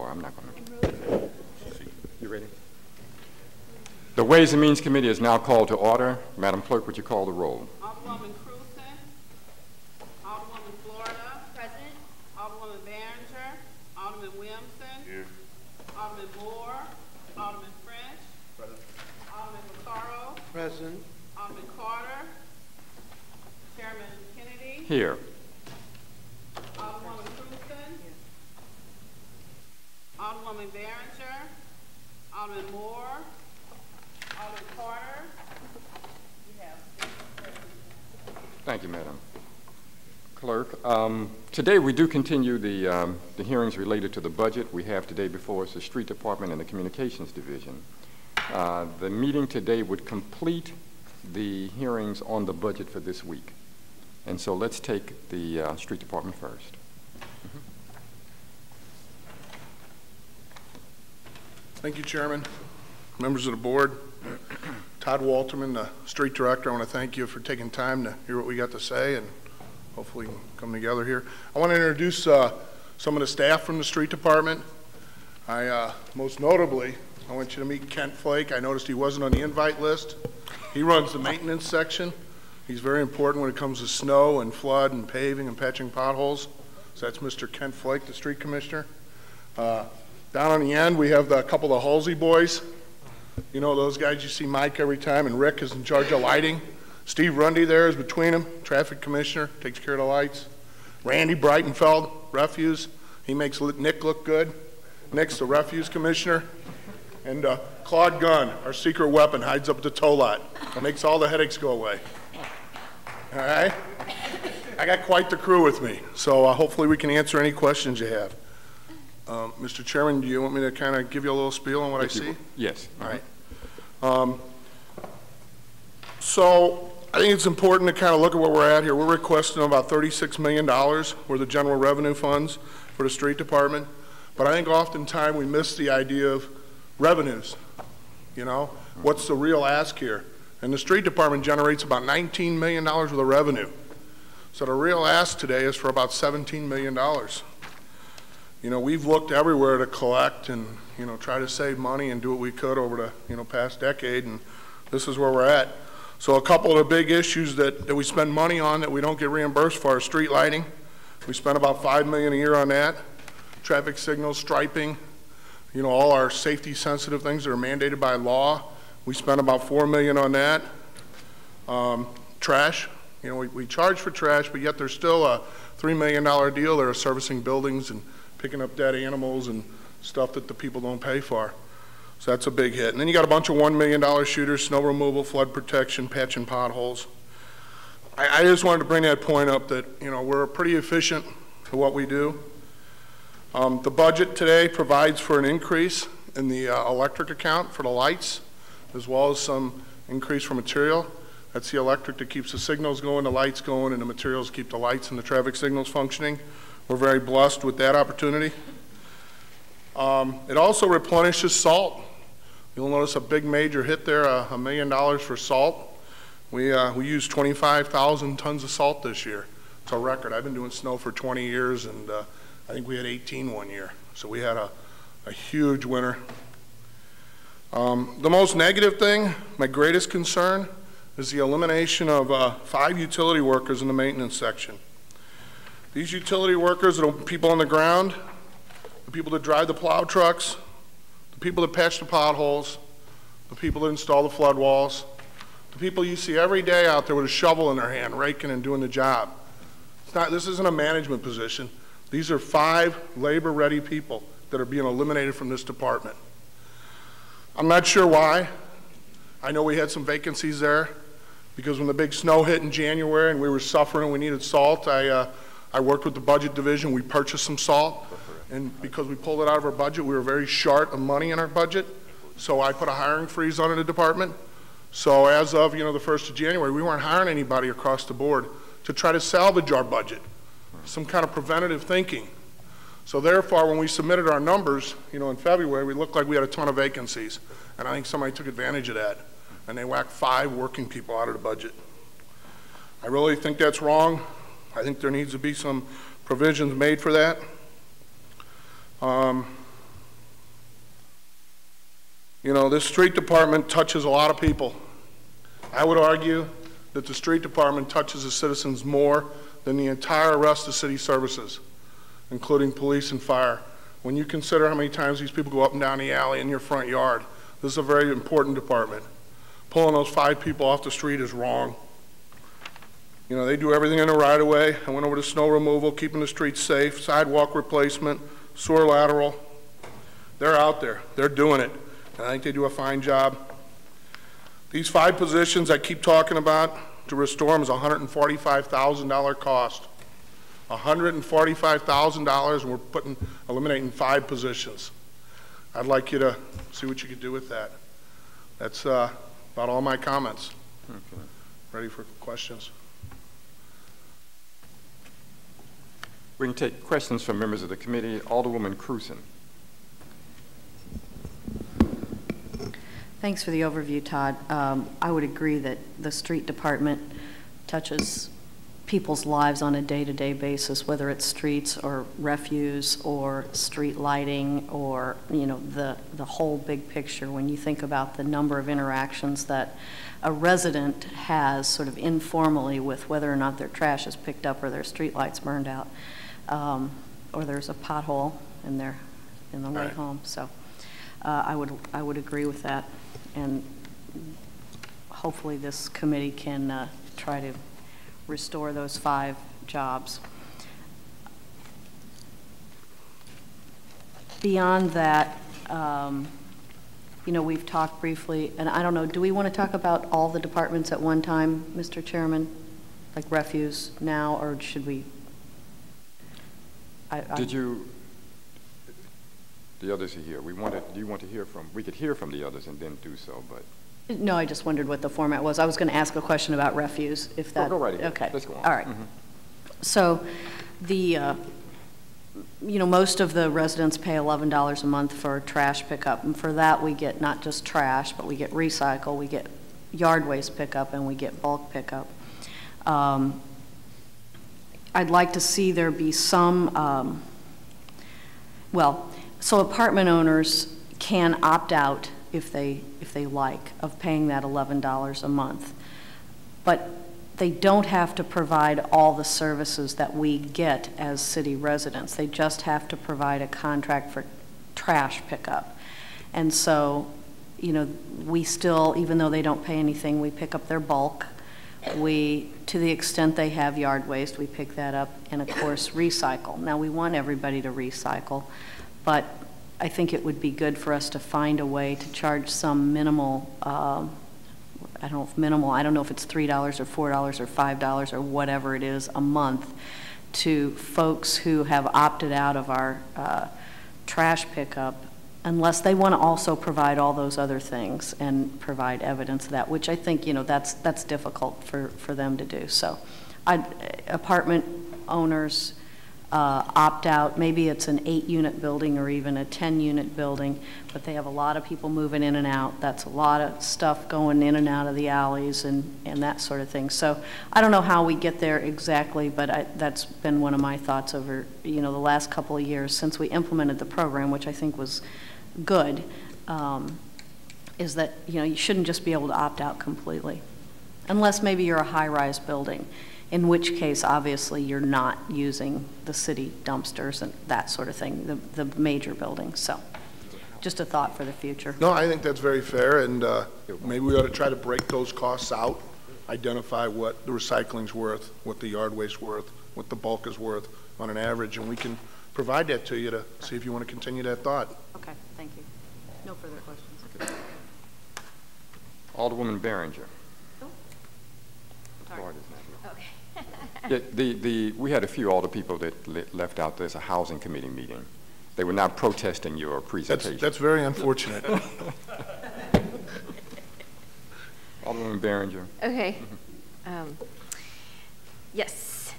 or I'm not going to. You ready? The Ways and Means Committee is now called to order. Madam Clerk, would you call the roll? Alderwoman Cruzen. Alderwoman Florida. Present. Alderwoman Behringer. Alderman Williamson. Here. Alderman Moore. Alderman French. Present. Alderman Massaro. Present. Alderman Carter. Chairman Kennedy. Here. Alderwoman Cruzen. Alderwoman Behringer. Alderman Moore. Alderman Carter. We have 6 present. Thank you, Madam Clerk. Today we do continue the hearings related to the budget. We have today before us the Street Department and the Communications Division. The meeting today would complete the hearings on the budget for this week. And so let's take the Street Department first. Thank you, Chairman. Members of the board, Todd Waelterman, the Street Director, I want to thank you for taking time to hear what we got to say and hopefully we can come together here. I want to introduce some of the staff from the Street Department. Most notably, I want you to meet Kent Flake. I noticed he wasn't on the invite list. He runs the maintenance section. He's very important when it comes to snow and flood and paving and patching potholes. So that's Mr. Kent Flake, the Street Commissioner. Down on the end, we have a couple of Halsey boys. You know those guys, you see Mike every time, and Rick is in charge of lighting. Steve Rundy there is between them, Traffic Commissioner, takes care of the lights. Randy Breitenfeld, Refuse, he makes Nick look good. Nick's the Refuse Commissioner. And Claude Gunn, our secret weapon, hides up at the tow lot. Makes all the headaches go away. All right? I got quite the crew with me, so hopefully we can answer any questions you have. Mr. Chairman, do you want me to kind of give you a little spiel on what I see? Yes. All right. So I think it's important to kind of look at where we're at here. We're requesting about $36 million worth of general revenue funds for the Street Department. But I think oftentimes we miss the idea of revenues. You know, what's the real ask here? And the Street Department generates about $19 million worth of revenue. So the real ask today is for about $17 million. You know, we've looked everywhere to collect and, you know, try to save money and do what we could over the, you know, past decade, and this is where we're at. So a couple of the big issues that we spend money on that we don't get reimbursed for is street lighting. We spend about $5 million a year on that. Traffic signals, striping, you know, all our safety sensitive things that are mandated by law. We spend about $4 million on that. Trash, you know, we charge for trash, but yet there's still a $3 million deal there of servicing buildings and picking up dead animals and stuff that the people don't pay for. So that's a big hit. And then you got a bunch of $1 million shooters, snow removal, flood protection, patching potholes. I just wanted to bring that point up that, you know, we're pretty efficient at what we do. The budget today provides for an increase in the electric account for the lights, as well as some increase for material. That's the electric that keeps the signals going, the lights going, and the materials keep the lights and the traffic signals functioning. We're very blessed with that opportunity. It also replenishes salt. You'll notice a big major hit there, $1 million for salt. We used 25,000 tons of salt this year. It's a record. I've been doing snow for 20 years, and I think we had 18 one year. So we had a huge winter. The most negative thing, my greatest concern, is the elimination of 5 utility workers in the maintenance section. These utility workers are the people on the ground, the people that drive the plow trucks, the people that patch the potholes, the people that install the flood walls, the people you see every day out there with a shovel in their hand, raking and doing the job. This isn't a management position. These are 5 labor-ready people that are being eliminated from this department. I'm not sure why. I know we had some vacancies there because when the big snow hit in January and we were suffering and we needed salt, I worked with the budget division. We purchased some salt, and because we pulled it out of our budget, we were very short of money in our budget. So I put a hiring freeze on the department. So as of, you know, the 1st of January, we weren't hiring anybody across the board to try to salvage our budget, some kind of preventative thinking. So therefore, when we submitted our numbers, you know, in February, we looked like we had a ton of vacancies, and I think somebody took advantage of that, and they whacked 5 working people out of the budget. I really think that's wrong. I think there needs to be some provisions made for that. You know, this street department touches a lot of people. I would argue that the street department touches the citizens more than the entire rest of city services, including police and fire. When you consider how many times these people go up and down the alley in your front yard, this is a very important department. Pulling those 5 people off the street is wrong. You know, they do everything in the right of way. I went over to snow removal, keeping the streets safe, sidewalk replacement, sewer lateral. They're out there, they're doing it. And I think they do a fine job. These 5 positions I keep talking about to restore them is a $145,000 cost. $145,000, and we're eliminating 5 positions. I'd like you to see what you could do with that. That's about all my comments. Okay. Ready for questions? We can take questions from members of the committee. Alderwoman Cruzen. Thanks for the overview, Todd. I would agree that the street department touches people's lives on a day-to-day basis, whether it's streets or refuse or street lighting or, you know, the whole big picture. When you think about the number of interactions that a resident has sort of informally with whether or not their trash is picked up or their street lights burned out, or there's a pothole in the way home. So I would agree with that, and hopefully this committee can try to restore those 5 jobs. Beyond that, you know, we've talked briefly, and I don't know, do we want to talk about all the departments at one time, Mr. Chairman? Like refuse now, or should we? The others are here. Do you want to hear from, we could hear from the others and then do so, but. No, I just wondered what the format was. I was going to ask a question about refuse, if that. Go right ahead. Okay. Let's go on. All right. So the, you know, most of the residents pay $11 a month for trash pickup. And for that, we get not just trash, but we get recycle, we get yard waste pickup, and we get bulk pickup. I'd like to see there be some, so apartment owners can opt out if they like, of paying that $11 a month. But they don't have to provide all the services that we get as city residents. They just have to provide a contract for trash pickup. And so, you know, we still, even though they don't pay anything, we pick up their bulk. We, to the extent they have yard waste, we pick that up, and of course recycle. Now we want everybody to recycle, but I think it would be good for us to find a way to charge some minimal, I don't know if it's $3 or $4 or $5 or whatever it is a month to folks who have opted out of our trash pickup, unless they want to also provide all those other things and provide evidence of that, which I think, you know, that's difficult for them to do. So apartment owners opt out. Maybe it's an 8-unit building or even a 10-unit building, but they have a lot of people moving in and out. That's a lot of stuff going in and out of the alleys and that sort of thing. So I don't know how we get there exactly, but that's been one of my thoughts over, you know, the last couple of years since we implemented the program, which I think was good, is that, you know, you shouldn't just be able to opt out completely, unless maybe you're a high-rise building, in which case, obviously, you're not using the city dumpsters and that sort of thing, the major buildings. So just a thought for the future. No, I think that's very fair, and maybe we ought to try to break those costs out, identify what the recycling's worth, what the yard waste's worth, what the bulk is worth on an average, and we can provide that to you to see if you want to continue that thought. Okay, thank you. No further questions. Okay. Alderwoman Behringer. Oh. Sorry. Okay. Yeah, we had a few older people that left out. There's a housing committee meeting. They were not protesting your presentation. That's very unfortunate. Alderwoman Behringer. Okay. Yes.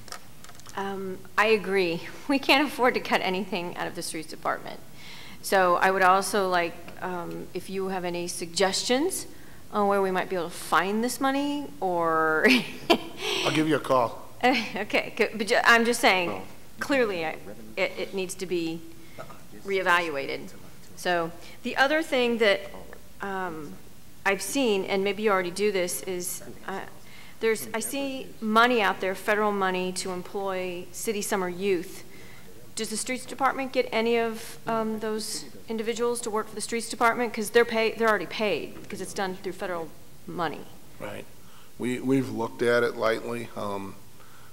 I agree. We can't afford to cut anything out of the streets department. So I would also like, if you have any suggestions on where we might be able to find this money, or I'll give you a call. Okay, but I'm just saying, clearly it needs to be reevaluated. So the other thing that I've seen, and maybe you already do this, is I see money out there, federal money, to employ city summer youth. Does the streets department get any of those individuals to work for the streets department? Because they're already paid because it's done through federal money. Right. We've looked at it lightly.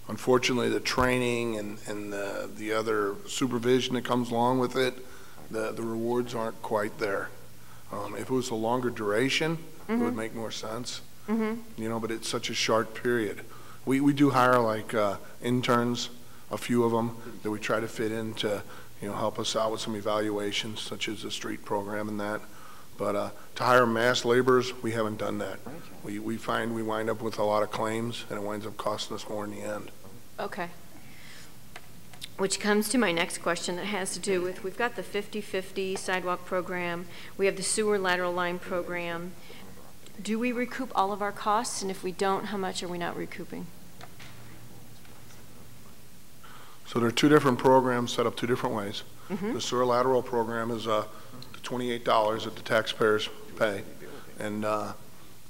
Unfortunately, the training and the other supervision that comes along with it, the rewards aren't quite there. If it was a longer duration, it would make more sense. You know, but it's such a short period. We do hire like interns, a few of them that we try to fit in to, you know, help us out with some evaluations, such as the street program and that. But to hire mass laborers, we haven't done that. We find we wind up with a lot of claims, and it winds up costing us more in the end. Okay. Which comes to my next question that has to do with, we've got the 50/50 sidewalk program, we have the sewer lateral line program. Do we recoup all of our costs? And if we don't, how much are we not recouping? So there are two different programs set up two different ways. The sewer lateral program is $28 that the taxpayers pay, and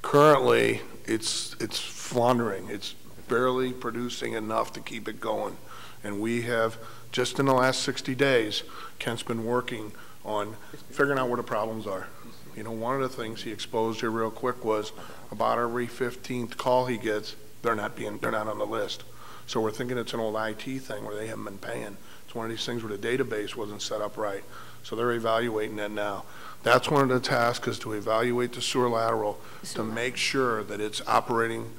currently it's floundering. It's barely producing enough to keep it going, and we have just in the last 60 days, Kent's been working on figuring out where the problems are. You know, one of the things he exposed here real quick was about every 15th call he gets, they're not on the list. So we're thinking it's an old IT thing where they haven't been paying. It's one of these things where the database wasn't set up right. So they're evaluating that now. That's one of the tasks, is to evaluate the sewer lateral to make sure that it's operating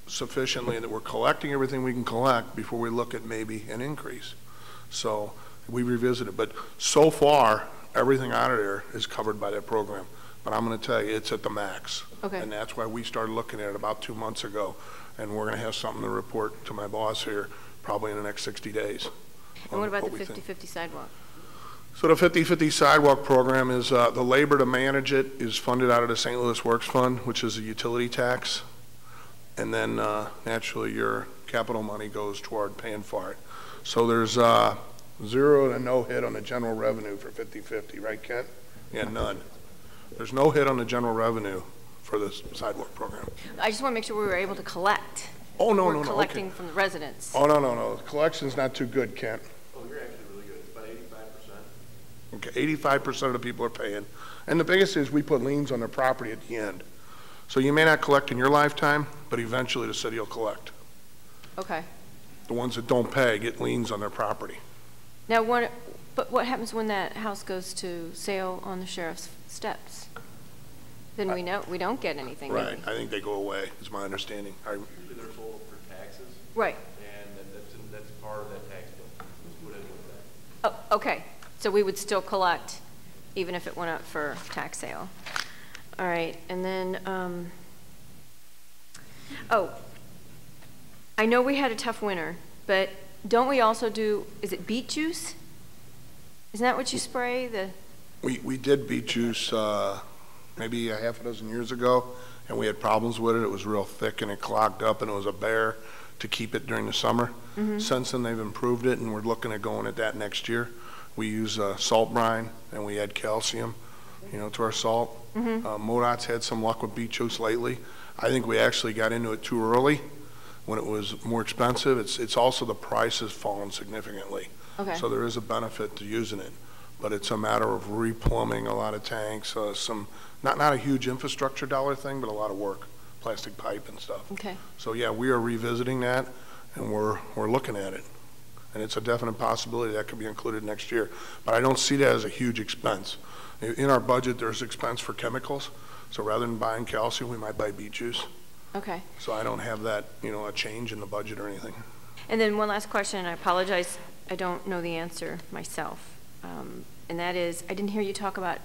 sufficiently and that we're collecting everything we can collect before we look at maybe an increase. So we revisit it. But so far, everything out of there is covered by that program. But I'm going to tell you, it's at the max. Okay. And that's why we started looking at it about 2 months ago. And we're going to have something to report to my boss here probably in the next 60 days. And what about the 50/50 sidewalk? So the 50/50 sidewalk program is, the labor to manage it is funded out of the St. Louis Works Fund, which is a utility tax. And then naturally your capital money goes toward paying for it. So there's zero to no hit on the general revenue for 50/50, right, Kent? Yeah, none. There's no hit on the general revenue for this sidewalk program. I just want to make sure we were able to collect. Oh, no, We're no, no. collecting Okay. from the residents. Oh, no. The collection's not too good, Kent. Oh, you're actually really good. It's about 85%. Okay, 85% of the people are paying. And the biggest is we put liens on their property at the end. So you may not collect in your lifetime, but eventually the city will collect. Okay. The ones that don't pay get liens on their property. Now, but what happens when that house goes to sale on the sheriff's steps? Then we don't get anything. do Right, we? I think they go away, is my understanding. Usually they're sold for taxes, Right. and that's part of that tax bill. Just put in with that. Oh, okay. So we would still collect even if it went up for tax sale. All right, and then, I know we had a tough winter, but don't we also do, is it beet juice? Isn't that what you spray? We did beet juice maybe a half a dozen years ago, and we had problems with it. It was real thick and it clogged up, and it was a bear to keep it during the summer. Since then, they've improved it, and we're looking at going at that next year. We use salt brine, and we add calcium, you know, to our salt. MoDOT's had some luck with beet juice lately. I think we actually got into it too early when it was more expensive. It's also the price has fallen significantly. Okay. So there is a benefit to using it, but it's a matter of replumbing a lot of tanks, not a huge infrastructure dollar thing, but a lot of work, plastic pipe and stuff. Okay. So yeah, we are revisiting that, and we're looking at it. And it's a definite possibility that could be included next year. But I don't see that as a huge expense. In our budget, there's expense for chemicals. So rather than buying calcium, we might buy beet juice. Okay. So I don't have that, a change in the budget or anything. And then one last question, and I apologize, I don't know the answer myself. And that is, I didn't hear you talk about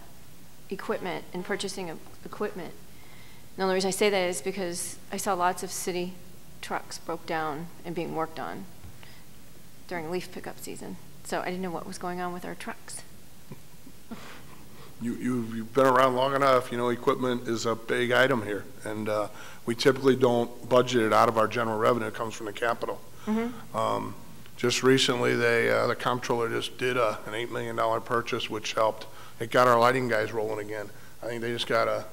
equipment and purchasing of equipment. And the only reason I say that is because I saw lots of city trucks broke down and being worked on during leaf pickup season. So I didn't know what was going on with our trucks. You've been around long enough, equipment is a big item here. And we typically don't budget it out of our general revenue. It comes from the capital. Just recently, the comptroller just did an $8 million purchase, which helped. It got our lighting guys rolling again. I think they just got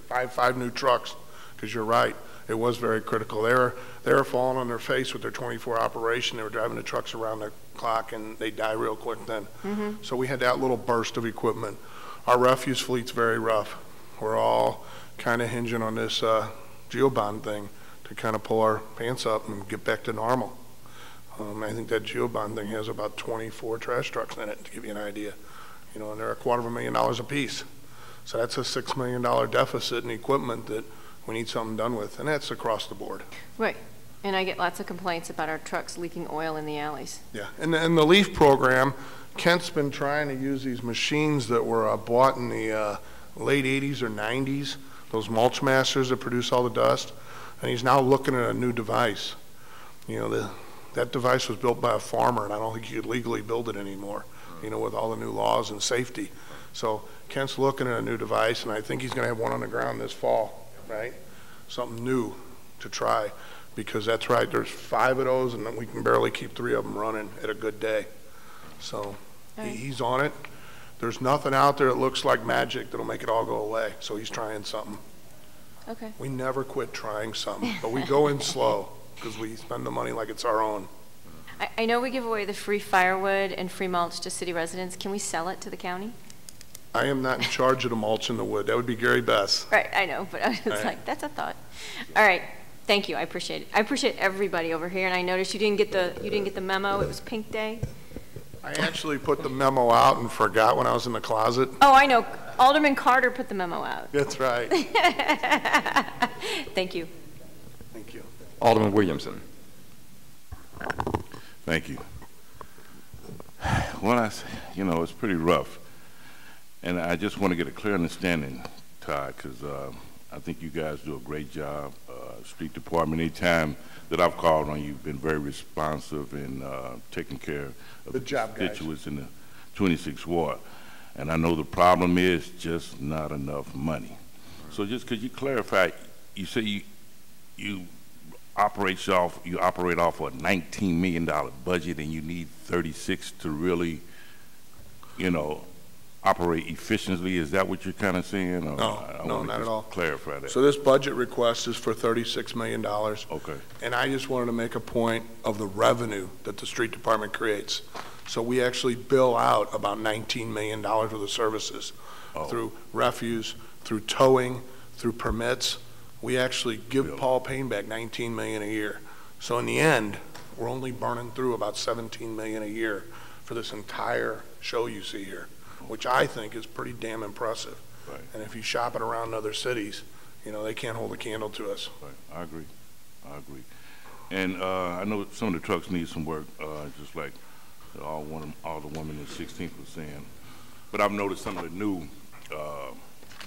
five new trucks, because you're right, it was very critical. They were falling on their face with their 24 operation. They were driving the trucks around the clock, and they die real quick then. So we had that little burst of equipment. Our refuse fleet's very rough. We're all kind of hinging on this geobond thing to kind of pull our pants up and get back to normal. I think that geobond thing has about 24 trash trucks in it, to give you an idea. You know, and they're $250,000 a piece. So that's a $6 million deficit in equipment that we need something done with, and that's across the board. Right. And I get lots of complaints about our trucks leaking oil in the alleys. Yeah, and the LEAF program, Kent's been trying to use these machines that were bought in the late 80s or 90s, those mulch masters that produce all the dust, and he's now looking at a new device. You know, that device was built by a farmer, and I don't think you could legally build it anymore, you know, with all the new laws and safety. So Kent's looking at a new device, and I think he's going to have one on the ground this fall, right? Something new to try, because that's right, there's 5 of those, and we can barely keep 3 of them running at a good day. So he's on it. There's nothing out there that looks like magic that'll make it all go away, so he's trying something. Okay. We never quit trying something, but we go in slow because we spend the money like it's our own. I know we give away the free firewood and free mulch to city residents. Can we sell it to the county? I am not in charge of the mulch and the wood. That would be Gary Bess. Right, I know, but I was like, that's a thought. All right, thank you. I appreciate it. I appreciate everybody over here, and I noticed you didn't get the memo. It was Pink Day. I actually put the memo out and forgot when I was in the closet. Oh, I know. Alderman Carter put the memo out. That's right. Thank you. Thank you. Alderman Williamson. Thank you. Well, you know, it's pretty rough. And I just want to get a clear understanding, Todd, because I think you guys do a great job. Street Department, anytime that I've called on you, you've been very responsive in taking care of the constituents in the 26th Ward. And I know the problem is just not enough money. So just could you clarify, you say you operate off a $19 million budget and you need 36 to really, you know, operate efficiently. Is that what you're kind of saying? Or No, not at all. Clarify that. So this budget request is for $36 million. Okay. And I just wanted to make a point of the revenue that the street department creates. So we actually bill out about $19 million worth of services through refuse, through towing, through permits. We actually give Paul Payne back $19 million a year. So in the end, we're only burning through about $17 million a year for this entire show you see here, which I think is pretty damn impressive. Right. And if you shop it around other cities, you know, they can't hold a candle to us. Right. I agree. I agree. And I know some of the trucks need some work, just like all the women in 16th was saying. But I've noticed some of the new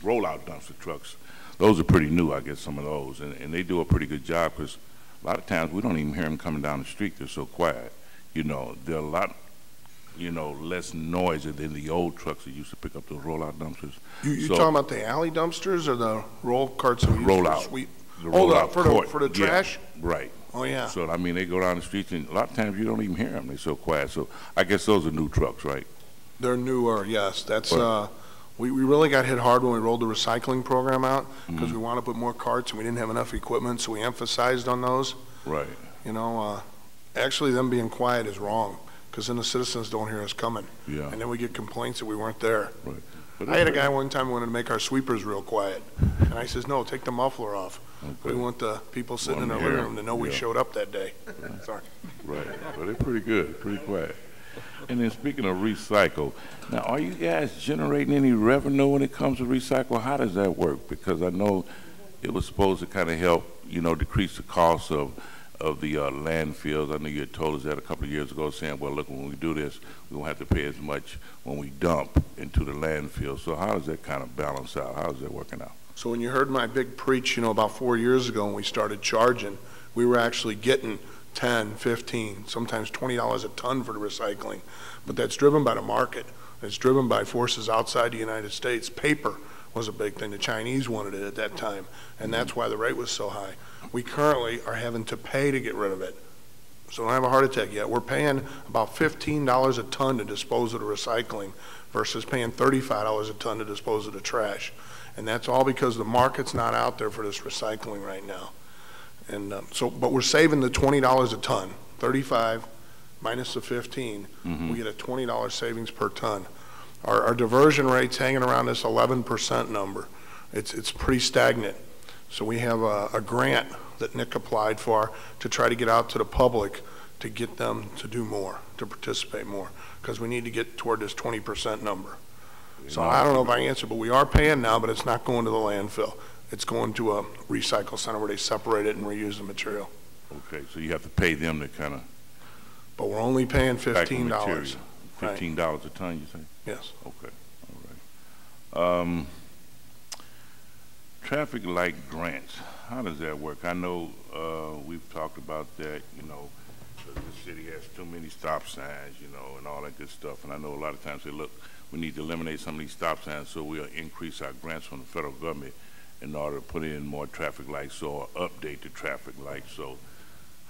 rollout dumpster trucks. Those are pretty new, I guess, some of those. And they do a pretty good job, because a lot of times we don't even hear them coming down the street. They're so quiet. You know, they're a lot, you know, less noisy than the old trucks that used to pick up those rollout dumpsters. You talking about the alley dumpsters or the roll carts that we use rollout? for sweep? The rollout for the trash? Yeah, right. Oh, yeah. So, I mean, they go down the streets, and a lot of times you don't even hear them. They're so quiet. So I guess those are new trucks, right? They're newer, yes. That's we really got hit hard when we rolled the recycling program out, because we wanted to put more carts and we didn't have enough equipment, so we emphasized on those. Right. You know, actually them being quiet is wrong, because then the citizens don't hear us coming. Yeah. And then we get complaints that we weren't there. Right. I had a guy one time who wanted to make our sweepers real quiet, and I says, no, take the muffler off. Okay. We want the people sitting in their living room to know we showed up that day. Sorry. Right. Well, they're pretty good, pretty quiet. And then speaking of recycle, now are you guys generating any revenue when it comes to recycle? How does that work? Because I know it was supposed to kind of help, you know, decrease the cost of the landfills. I know you had told us that a couple of years ago, saying, well, look, when we do this, we won't have to pay as much when we dump into the landfill. So how does that kind of balance out? How is that working out? So when you heard my big preach, you know, about 4 years ago when we started charging, we were actually getting 10, 15, sometimes $20 a ton for the recycling. But that's driven by the market. It's driven by forces outside the United States. Paper was a big thing. The Chinese wanted it at that time, and that's why the rate was so high. We currently are having to pay to get rid of it. So don't have a heart attack yet. We're paying about $15 a ton to dispose of the recycling versus paying $35 a ton to dispose of the trash. And that's all because the market's not out there for this recycling right now. And but we're saving the $20 a ton, 35 minus the 15, we get a $20 savings per ton. Our diversion rate's hanging around this 11% number. It's pretty stagnant. So we have a grant that Nick applied for to try to get out to the public to get them to do more, to participate more, because we need to get toward this 20% number. So I don't know if I answered, but we are paying now, but it's not going to the landfill. It's going to a recycle center where they separate it and reuse the material. Okay, so you have to pay them to kind of. But we're only paying $15. $15 a ton, you say? Yes. Okay, all right. Traffic light grants, how does that work? I know we've talked about that, you know, the city has too many stop signs, you know, and all that good stuff. And I know a lot of times they look, we need to eliminate some of these stop signs, so we'll increase our grants from the federal government in order to put in more traffic lights or update the traffic lights. So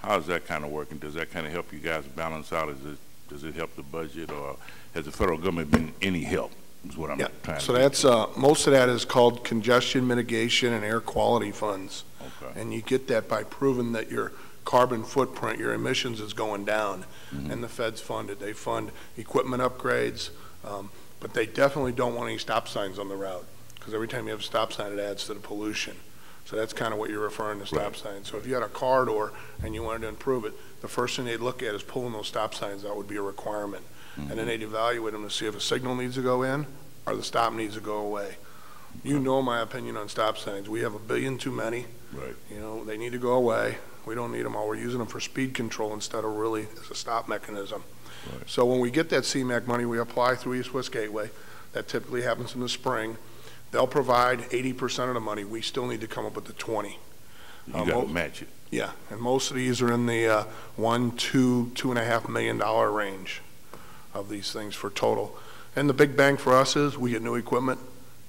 how is that kind of working? Does that kind of help you guys balance out? Does it help the budget, or has the federal government been any help, is what I'm trying to so that's, most of that is called congestion mitigation and air quality funds. Okay. And you get that by proving that your carbon footprint, your emissions is going down. And the feds fund it. They fund equipment upgrades, but they definitely don't want any stop signs on the route, because every time you have a stop sign, it adds to the pollution. So that's kind of what you're referring to, stop signs. So if you had a corridor and you wanted to improve it, the first thing they'd look at is pulling those stop signs out would be a requirement. And then they'd evaluate them to see if a signal needs to go in or the stop needs to go away. You know my opinion on stop signs. We have 1 billion too many. Right. You know, they need to go away. We don't need them all. We're using them for speed control instead of really as a stop mechanism. Right. So when we get that CMAQ money, we apply through East West Gateway. That typically happens in the spring. They'll provide 80% of the money. We still need to come up with the 20. You got to match it. Yeah, and most of these are in the $2.5 million range of these things for total. And the big bang for us is we get new equipment,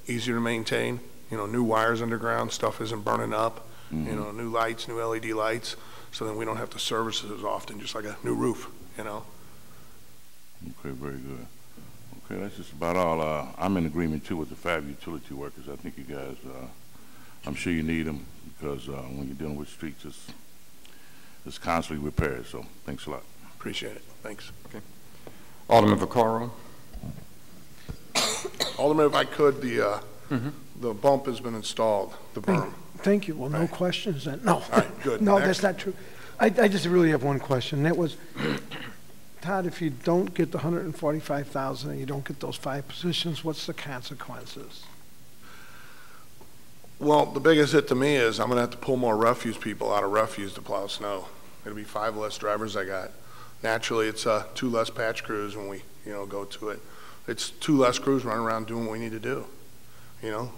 easier to maintain. You know, new wires underground, stuff isn't burning up. You know, new lights, new LED lights. So then we don't have to service it as often, just like a new roof. You know. Okay, very good. Okay, that's just about all. I'm in agreement too with the 5 utility workers. I think you guys, I'm sure you need them, because when you're dealing with streets, it's constantly repaired. So thanks a lot. Appreciate it. Thanks. Okay. Alderman Vaccaro. Alderman, if I could, the bump has been installed, the berm. Thank you. Well, no questions then. No. All right, good. No, Next. that's not true. I just really have one question. That was, Todd, if you don't get the 145,000 and you don't get those 5 positions, what's the consequences? Well, the biggest hit to me is I'm going to have to pull more refuse people out of refuse to plow snow. It'll be 5 less drivers I got. Naturally, it's 2 less patch crews when we, go to it. It's 2 less crews running around doing what we need to do.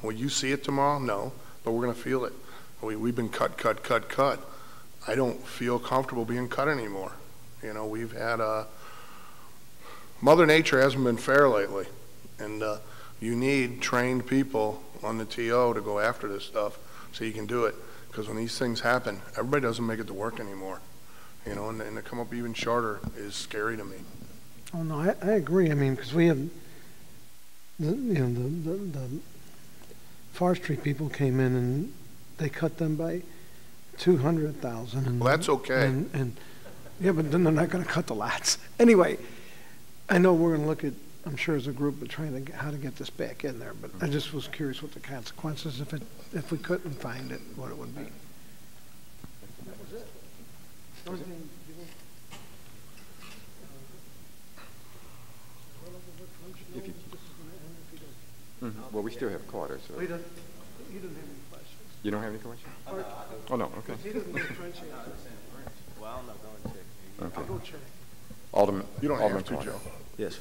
Will you see it tomorrow? No, but we're going to feel it. We've been cut. I don't feel comfortable being cut anymore. We've had Mother Nature hasn't been fair lately, and you need trained people on the TO to go after this stuff so you can do it, because when these things happen, everybody doesn't make it to work anymore. And to come up even shorter is scary to me. Oh, no, I agree. I mean, because we have, the forestry people came in and they cut them by 200,000. Well, that's okay. And yeah, but then they're not going to cut the lots. Anyway, I know we're going to look at, I'm sure as a group, at trying to how to get this back in there. But I just was curious what the consequences, if we couldn't find it, what it would be. That was it. Well, we still have Carter, so. He doesn't have any questions. You don't have any questions? Oh, no, okay. He doesn't get French. Well, I'm not going to check. Okay. I'll go check. Alderman. You don't Alderman have to, Carter. Joe. Yes.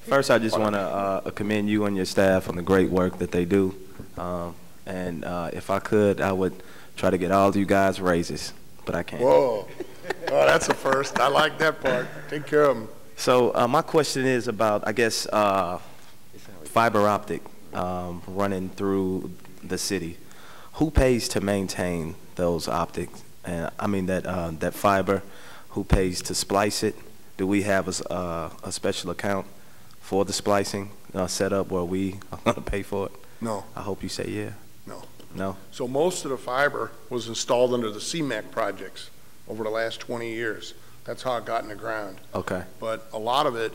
First, I just want to commend you and your staff on the great work that they do. And if I could, I would try to get all of you guys raises, but I can't. Whoa. Oh, that's a first. I like that part. Take care of them. So my question is about, I guess, fiber optic running through the city. Who pays to maintain those optics? And I mean that fiber. Who pays to splice it? Do we have a special account for the splicing setup where we are going to pay for it? No. I hope you say yeah. No. No? So most of the fiber was installed under the CMAC projects over the last 20 years. That's how it got in the ground. Okay. But a lot of it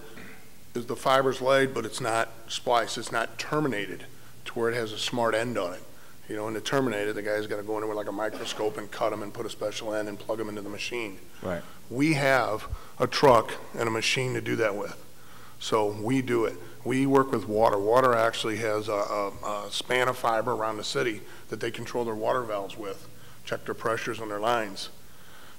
is the fiber's laid, but it's not spliced. It's not terminated to where it has a smart end on it. You know, and to terminate it, the guy's got to go in there with like a microscope and cut them and put a special end and plug them into the machine. Right. We have a truck and a machine to do that with. So we do it. We work with water. Water actually has a span of fiber around the city that they control their water valves with, check their pressures on their lines.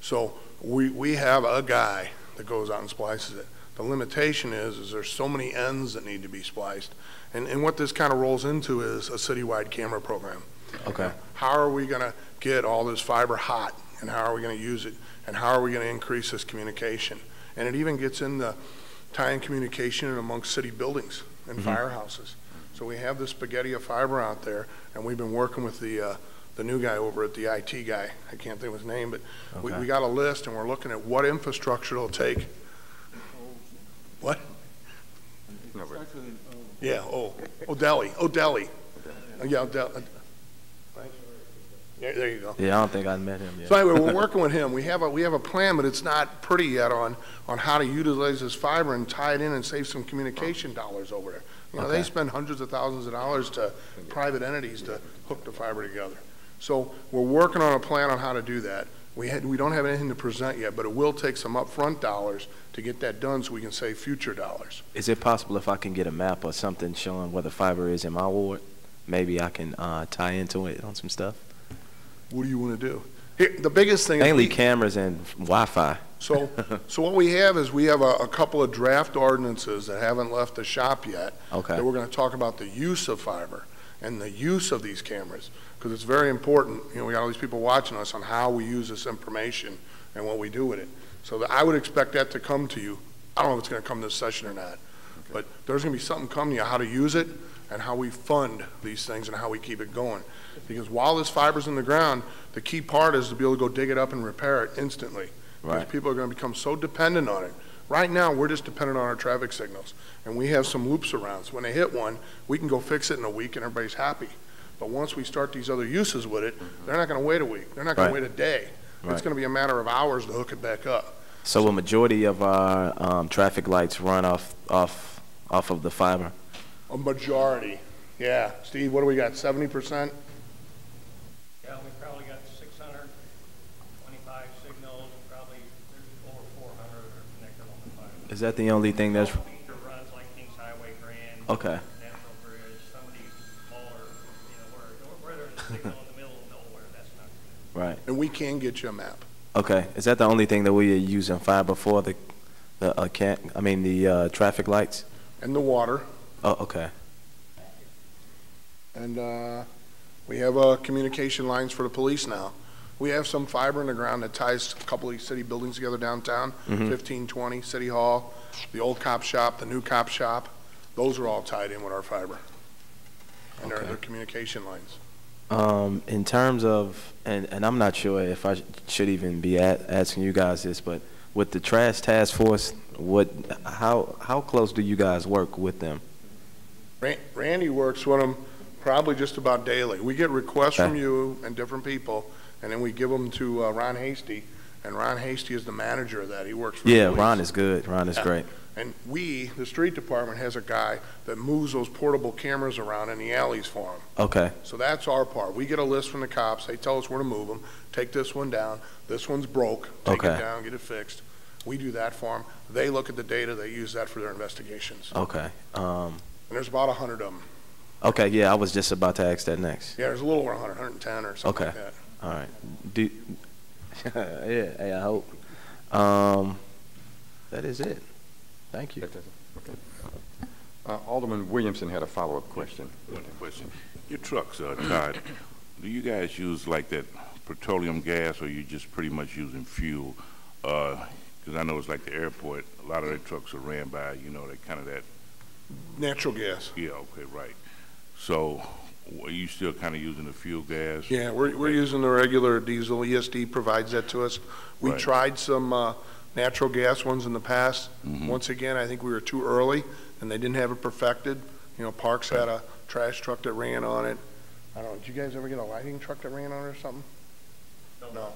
So we have a guy that goes out and splices it. The limitation is there's so many ends that need to be spliced. And what this kind of rolls into is a citywide camera program. Okay. How are we going to get all this fiber hot, and how are we going to use it, and how are we going to increase this communication? And it even gets into tying communication amongst city buildings and firehouses. So we have this spaghetti of fiber out there, and we've been working with the new guy over at the IT guy. I can't think of his name, but we got a list, and we're looking at what infrastructure it'll take. What? No, but Yeah, O'Delly. Yeah, O'Delly. There you go. Yeah, I don't think I met him yet. So anyway, we're working with him. We have a plan, but it's not pretty yet on how to utilize this fiber and tie it in and save some communication dollars over there. You know, they spend hundreds of thousands of dollars to private entities to hook the fiber together. So we're working on a plan on how to do that. We don't have anything to present yet, but it will take some upfront dollars to get that done so we can save future dollars. Is it possible if I can get a map or something showing where the fiber is in my ward, maybe I can tie into it on some stuff? What do you want to do? Here, the biggest thing Mainly is cameras and Wi-Fi. So what we have is we have a couple of draft ordinances that haven't left the shop yet. Okay. That we're going to talk about the use of fiber and the use of these cameras, because it's very important. You know, we got all these people watching us on how we use this information and what we do with it. So I would expect that to come to you. I don't know if it's going to come this session or not, but there's going to be something coming to you, how to use it and how we fund these things and how we keep it going. Because while this fiber's in the ground, the key part is to be able to go dig it up and repair it instantly. Because Right. people are going to become so dependent on it. Right now, we're just dependent on our traffic signals. And we have some loops around. So when they hit one, we can go fix it in a week and everybody's happy. But once we start these other uses with it, they're not going to wait a week. They're not going to wait a day. Right. It's going to be a matter of hours to hook it back up. So a majority of our traffic lights run off of the fiber. A majority. Yeah. Steve, what do we got, 70%? Yeah, we probably got 625 signals, and probably there's over 400 that are connected on the fiber. Is that the only thing that's... Meter runs like Kings Highway, Grand, Okay. National Bridge, some of these smaller, you know, where there's a signal in the middle of nowhere, that's not good. Right. And we can get you a map. Okay. Is that the only thing that we are using fiber for, the traffic lights? And the water. Oh, okay. And we have communication lines for the police now. We have some fiber in the ground that ties a couple of these city buildings together downtown, 1520, City Hall, the old cop shop, the new cop shop. Those are all tied in with our fiber. And they're communication lines. In terms of, and I'm not sure if I should even be asking you guys this, but with the trash task force, how close do you guys work with them? Randy works with them probably just about daily. We get requests from you and different people, and then we give them to Ron Hasty, and Ron Hasty is the manager of that. He works for the police. Ron is good. Ron is great. And the street department has a guy that moves those portable cameras around in the alleys for them. Okay. So that's our part. We get a list from the cops. They tell us where to move them. Take this one down. This one's broke. Take it down, get it fixed. We do that for them. They look at the data. They use that for their investigations. Okay. And there's about 100 of them. Okay, yeah, I was just about to ask that next. Yeah, there's a little over 100, 110 or something like that. All right. Hey, I hope. That is it. Thank you. Okay. Alderman Williamson had a follow-up question. One question. Your trucks, Todd, do you guys use like that petroleum gas, or you just pretty much using fuel? Because I know it's like the airport, a lot of their trucks are ran by, you know, that kind of that. Natural gas. Yeah, okay, right. So are you still kind of using the fuel gas? Yeah, we're using the regular diesel. ESD provides that to us. We tried some natural gas ones in the past. Once again, I think we were too early, and they didn't have it perfected. You know, Parks had a trash truck that ran on it. I don't know, did you guys ever get a lighting truck that ran on it or something? No.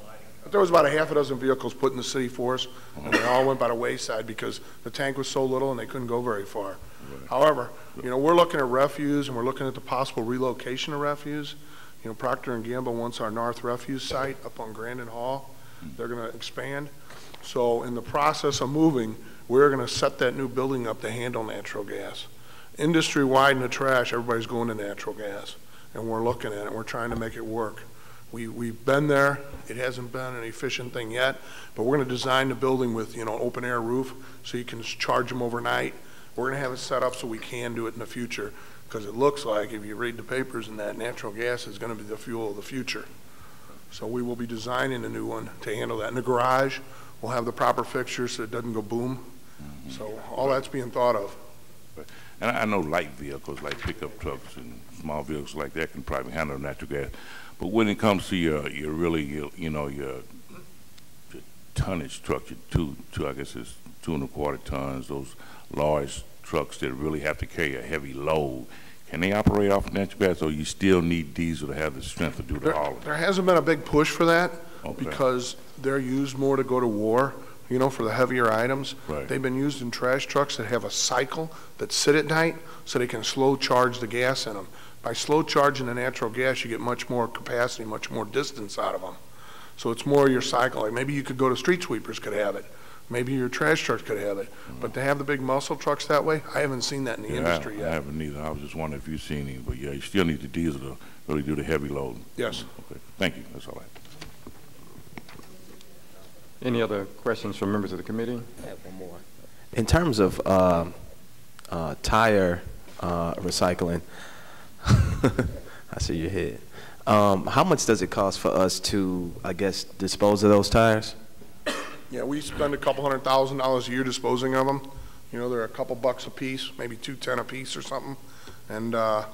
But there was about a half a dozen vehicles put in the city for us, and they all went by the wayside because the tank was so little and they couldn't go very far. Right. However, you know, we're looking at refuse and we're looking at the possible relocation of refuse. You know, Procter & Gamble wants our North Refuse site up on Grandin Hall. They're going to expand. So in the process of moving, we're going to set that new building up to handle natural gas. Industry-wide in the trash, everybody's going to natural gas, and we're looking at it. We're trying to make it work. We've been there. It hasn't been an efficient thing yet, but we're going to design the building with, you know, open air roof so you can charge them overnight. We're going to have it set up so we can do it in the future, because it looks like, if you read the papers, and that natural gas is going to be the fuel of the future. So we will be designing a new one to handle that. In the garage, we'll have the proper fixtures so it doesn't go boom. So all that's being thought of. And I know light vehicles like pickup trucks and small vehicles like that can probably handle natural gas. But when it comes to your tonnage truck, I guess it's 2 1/4 tons, those large trucks that really have to carry a heavy load, can they operate off natural gas, or you still need diesel to have the strength to do the hauling? There hasn't been a big push for that because they're used more to go to war, you know, for the heavier items. Right. They've been used in trash trucks that have a cycle that sit at night so they can slow charge the gas in them. By slow charging the natural gas, you get much more capacity, much more distance out of them. So it's more your cycle. Like maybe you could go to street sweepers could have it. Maybe your trash trucks could have it. But to have the big muscle trucks that way, I haven't seen that in the industry yet. I haven't either. I was just wondering if you've seen any, but yeah, you still need the diesel to really do the heavy load. Yes. Okay. Thank you. That's all I have. Any other questions from members of the committee? I have one more. In terms of tire recycling, I see your head. How much does it cost for us to, I guess, dispose of those tires? Yeah, we spend a couple $100,000 a year disposing of them. You know, they're a couple bucks a piece, maybe $2.10 a piece or something. And I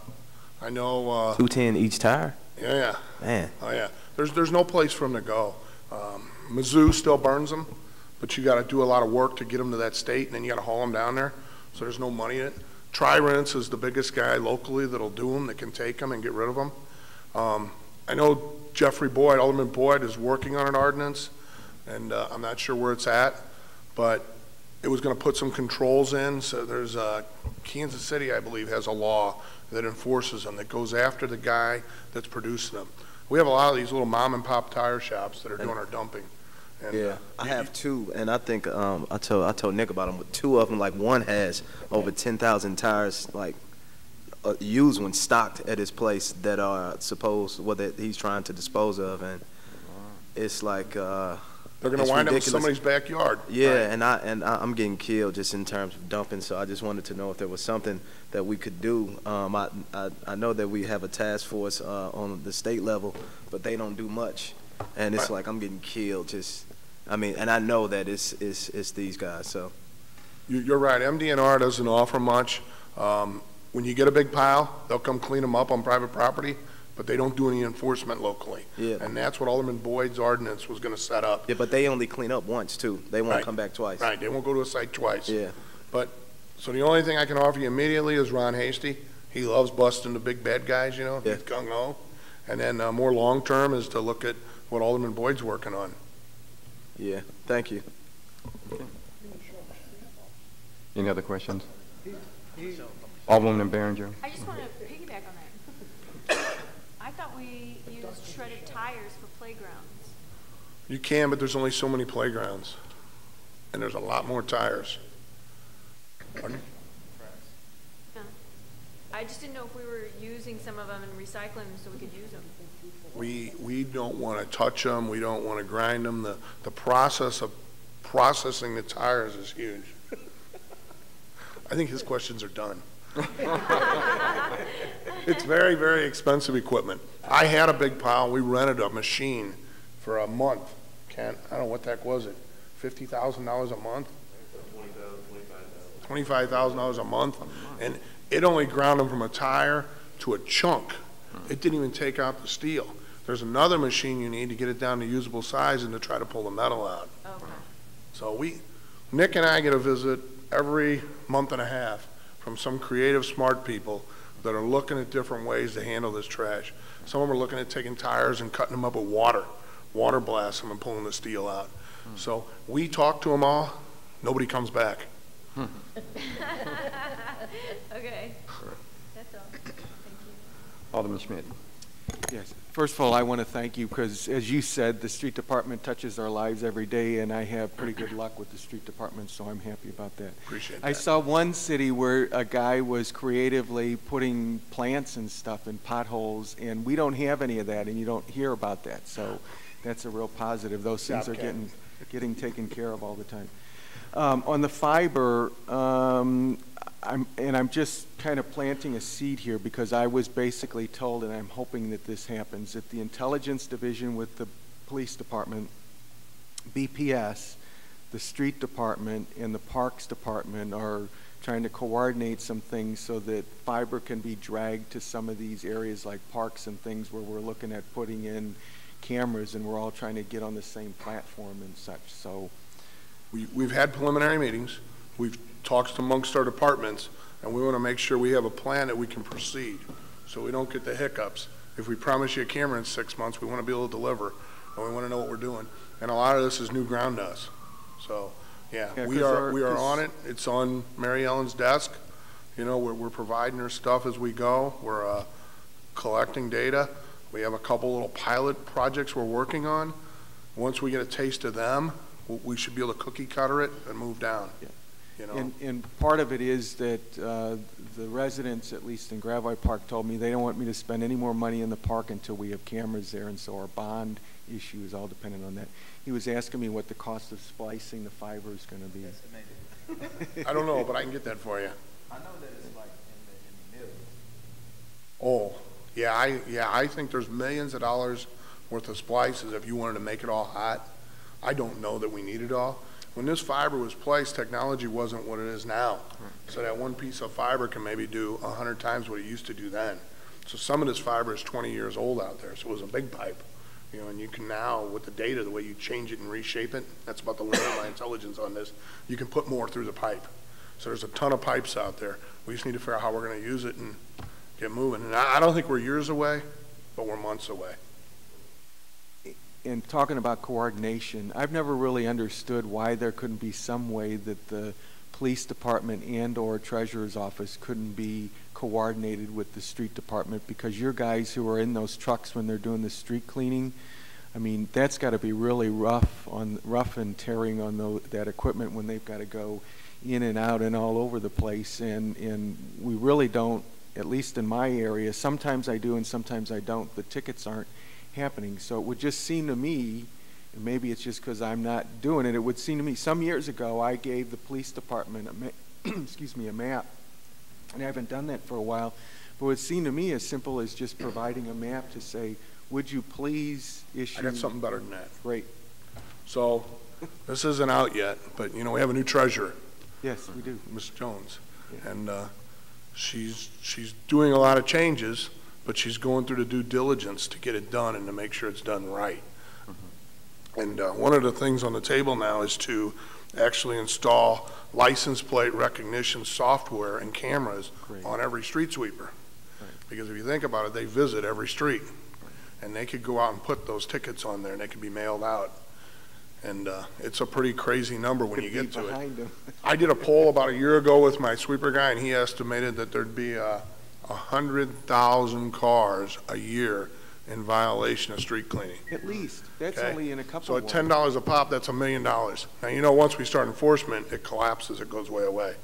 know $2.10 each tire? Yeah. Man. Oh yeah. There's no place for them to go. Mizzou still burns them, but you got to do a lot of work to get them to that state, and then you got to haul them down there. So there's no money in it. Tri-Rinse is the biggest guy locally that'll do them, that can take them and get rid of them. I know Jeffrey Boyd, Alderman Boyd, is working on an ordinance, and I'm not sure where it's at, but it was going to put some controls in. So there's Kansas City, I believe, has a law that enforces them, that goes after the guy that's producing them. We have a lot of these little mom and pop tire shops that are doing our dumping. And, yeah, I have two, and I think I told Nick about them. With two of them, like one has over 10,000 tires, like used ones stocked at his place that are that he's trying to dispose of, and it's like they're going to wind up in somebody's backyard. Yeah, right. and I'm getting killed just in terms of dumping. So I just wanted to know if there was something that we could do. I know that we have a task force on the state level, but they don't do much, and it's like I'm getting killed. Just, I mean, and I know that it's these guys. So you're right. MDNR doesn't offer much. When you get a big pile, they'll come clean them up on private property, but they don't do any enforcement locally. Yeah. And that's what Alderman Boyd's ordinance was going to set up. Yeah, but they only clean up once, too. They won't come back twice. Right, they won't go to a site twice. Yeah. But, so the only thing I can offer you immediately is Ron Hasty. He loves busting the big bad guys, you know, he's gung-ho. And then more long-term is to look at what Alderman Boyd's working on. Yeah, thank you. Okay. Any other questions? Alderwoman Behringer. I just want to piggyback on that. I thought we used shredded tires for playgrounds. You can, but there's only so many playgrounds, and there's a lot more tires. Pardon? No. I just didn't know if we were using some of them and recycling them so we could use them. We don't want to touch them. We don't want to grind them. The process of processing the tires is huge. I think his questions are done. It's very, very expensive equipment. I had a big pile. We rented a machine for a month. I don't know what the heck was it, $50,000 a month? $25,000 a month, and it only ground them from a tire to a chunk. It didn't even take out the steel. There's another machine you need to get it down to usable size and to try to pull the metal out. Okay. So Nick and I get a visit every month and a half from some creative, smart people that are looking at different ways to handle this trash. Some of them are looking at taking tires and cutting them up with water blasting them and pulling the steel out. So we talk to them all, nobody comes back. Okay, that's all. Thank you. Alderman Schmidt. Yes. First of all, I want to thank you because, as you said, the street department touches our lives every day, and I have pretty good luck with the street department, so I'm happy about that. Appreciate that. I saw one city where a guy was creatively putting plants and stuff in potholes, and we don't have any of that, and you don't hear about that. So that's a real positive. Those things are getting taken care of all the time. On the fiber, I'm just kind of planting a seed here because I was basically told, and I'm hoping that this happens, that the Intelligence Division with the Police Department, BPS, the Street Department, and the Parks Department are trying to coordinate some things so that fiber can be dragged to some of these areas like parks and things where we're looking at putting in cameras, and we're all trying to get on the same platform and such. So we've had preliminary meetings. We've talked amongst our departments, and we want to make sure we have a plan that we can proceed so we don't get the hiccups. If we promise you a camera in 6 months, we want to be able to deliver, and we want to know what we're doing. And a lot of this is new ground to us. So, yeah, we are on it. It's on Mary Ellen's desk. You know, we're providing her stuff as we go. We're collecting data. We have a couple little pilot projects we're working on. Once we get a taste of them, we should be able to cookie cutter it and move down. Yeah. You know? And part of it is that the residents, at least in Gravois Park, told me they don't want me to spend any more money in the park until we have cameras there, and so our bond issue is all dependent on that. He was asking me what the cost of splicing the fiber is going to be. I don't know, but I can get that for you. I know that it's like in the millions. Oh, yeah, I think there's millions of dollars worth of splices if you wanted to make it all hot. I don't know that we need it all. When this fiber was placed, technology wasn't what it is now. So that one piece of fiber can maybe do 100 times what it used to do then. So some of this fiber is 20 years old out there, so it was a big pipe. You know, and you can now, with the data, the way you change it and reshape it, that's about the limit of my intelligence on this, you can put more through the pipe. So there's a ton of pipes out there. We just need to figure out how we're going to use it and get moving. And I don't think we're years away, but we're months away. In talking about coordination, I've never really understood why there couldn't be some way that the police department and or treasurer's office couldn't be coordinated with the street department, because your guys who are in those trucks when they're doing the street cleaning, I mean, that's got to be really rough and tearing on that equipment when they've got to go in and out and all over the place, and we really don't, at least in my area, sometimes I do and sometimes I don't, the tickets aren't happening. So it would just seem to me, and maybe it's just because I'm not doing it, it would seem to me, some years ago I gave the police department a map, and I haven't done that for a while, but it would seem to me as simple as just providing a map to say, would you please issue... I got something better than that. Great. So this isn't out yet, but you know, we have a new treasurer. Yes, we do. Ms. Jones. Yeah. And she's doing a lot of changes, but she's going through the due diligence to get it done and to make sure it's done right. And one of the things on the table now is to actually install license plate recognition software and cameras on every street sweeper. Right. Because if you think about it, they visit every street. And they could go out and put those tickets on there and they could be mailed out. And it's a pretty crazy number when you get to it. I did a poll about a year ago with my sweeper guy, and he estimated that there'd be 100,000 cars a year in violation of street cleaning. At least. That's Okay? only in a couple So of at $10 a pop, that's $1 million. Now, you know, once we start enforcement, it collapses, it goes way away.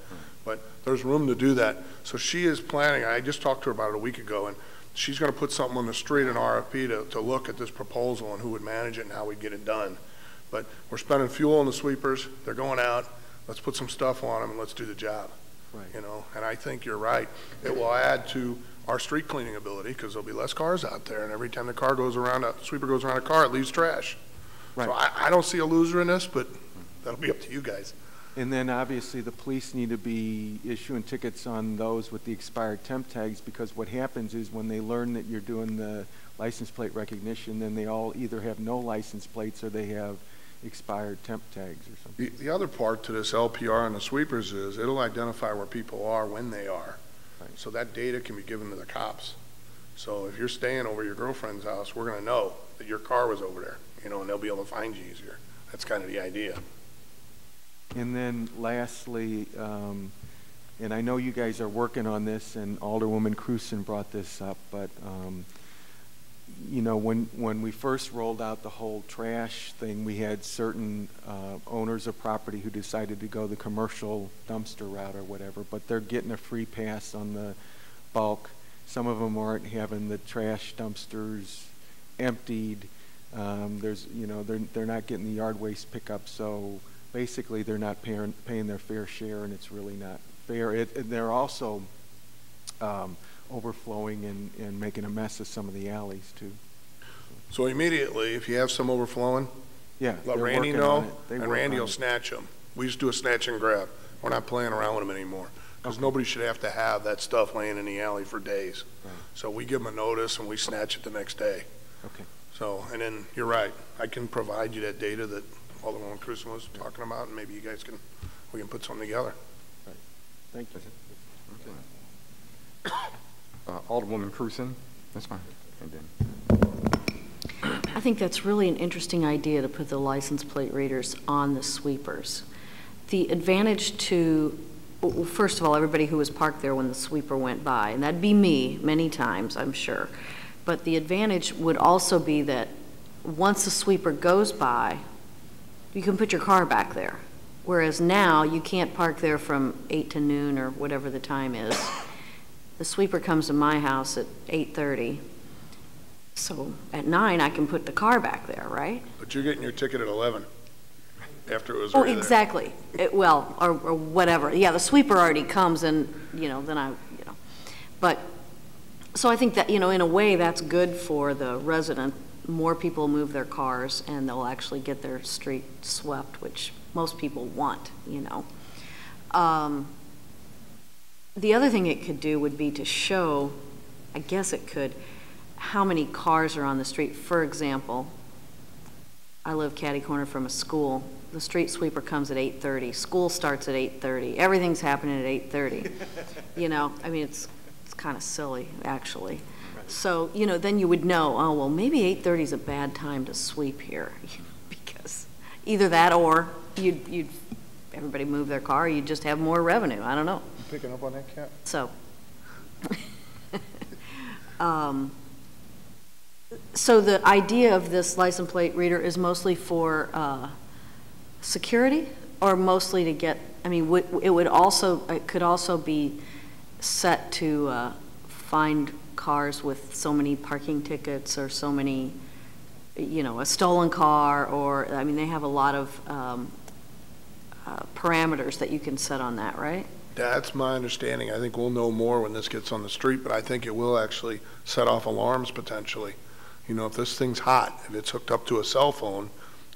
But there's room to do that. So she is planning, I just talked to her about it a week ago, and she's going to put something on the street, an RFP, to look at this proposal and who would manage it and how we'd get it done. But we're spending fuel on the sweepers. They're going out. Let's put some stuff on them and let's do the job. Right. You know, and I think you're right. It will add to our street cleaning ability because there'll be less cars out there, and every time the car goes around, a sweeper goes around a car, it leaves trash. Right. So I don't see a loser in this, but that'll be up to you guys. And then obviously the police need to be issuing tickets on those with the expired temp tags, because what happens is when they learn that you're doing the license plate recognition, then they all either have no license plates or they have expired temp tags or something. The other part to this LPR and the sweepers is it'll identify where people are when they are. Right. So that data can be given to the cops. So if you're staying over your girlfriend's house, we're going to know that your car was over there, you know, and they'll be able to find you easier. That's kind of the idea. And then lastly, and I know you guys are working on this, and Alderwoman Cruzen brought this up, but you know, when we first rolled out the whole trash thing, we had certain owners of property who decided to go the commercial dumpster route or whatever, but they're getting a free pass on the bulk. Some of them aren't having the trash dumpsters emptied. There's, you know, they're not getting the yard waste pickup, so basically they're not paying their fair share, and it's really not fair. They're also overflowing and making a mess of some of the alleys too. So immediately, if you have some overflowing, yeah, let Randy know, and Randy will snatch them. We just do a snatch and grab. We're not playing around with them anymore, because nobody should have to have that stuff laying in the alley for days. Right. So we give them a notice and we snatch it the next day. Okay. So, and then you're right. I can provide you that data that Alderman Cruzen was talking about, and maybe you guys we can put something together. Right. Thank you. Okay. Alderwoman Cruzen, that's fine. And then. I think that's really an interesting idea to put the license plate readers on the sweepers. The advantage to, well, first of all, everybody who was parked there when the sweeper went by, and that'd be me many times, I'm sure. But the advantage would also be that once the sweeper goes by, you can put your car back there. Whereas now, you can't park there from 8 to noon or whatever the time is. The sweeper comes to my house at 8:30. So at 9, I can put the car back there, right? But you're getting your ticket at 11 after it was Oh, already exactly. Well, or whatever. Yeah, the sweeper already comes and, you know, then But, so I think that, you know, in a way that's good for the resident. More people move their cars and they'll actually get their street swept, which most people want, you know. The other thing it could do would be to show, I guess it could, how many cars are on the street. For example, I live catty corner from a school. The street sweeper comes at 8:30. School starts at 8:30. Everything's happening at 8:30. You know, I mean, it's kind of silly, actually. So, you know, then you would know, oh, well, maybe 8:30 is a bad time to sweep here, because either that or you'd everybody move their car, or you'd just have more revenue. I don't know. You picking up on that, Kat? So, so the idea of this license plate reader is mostly for security, or mostly to get, I mean, it could also be set to find cars with so many parking tickets or so many, you know, a stolen car, or, I mean, they have a lot of parameters that you can set on that, right? That's my understanding. I think we'll know more when this gets on the street, but I think it will actually set off alarms potentially. You know, if this thing's hot, if it's hooked up to a cell phone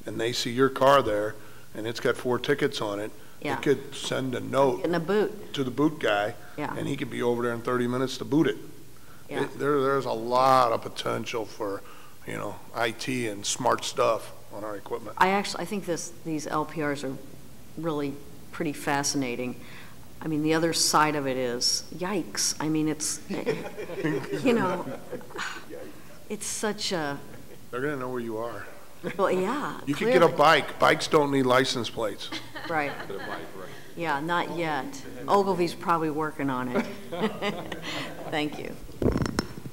and they see your car there and it's got 4 tickets on it, Yeah. it could send a note In a boot. to the boot guy, Yeah. and he could be over there in 30 minutes to boot it. Yeah. There's a lot of potential for, you know, IT and smart stuff on our equipment. I think these LPRs are really pretty fascinating. I mean, the other side of it is, yikes. I mean, it's, you know, it's such a, They're going to know where you are. well, yeah. You could get a clearly. bike. Bikes don't need license plates. Right. Yeah, not yet. Ogilvy's probably working on it. Thank you.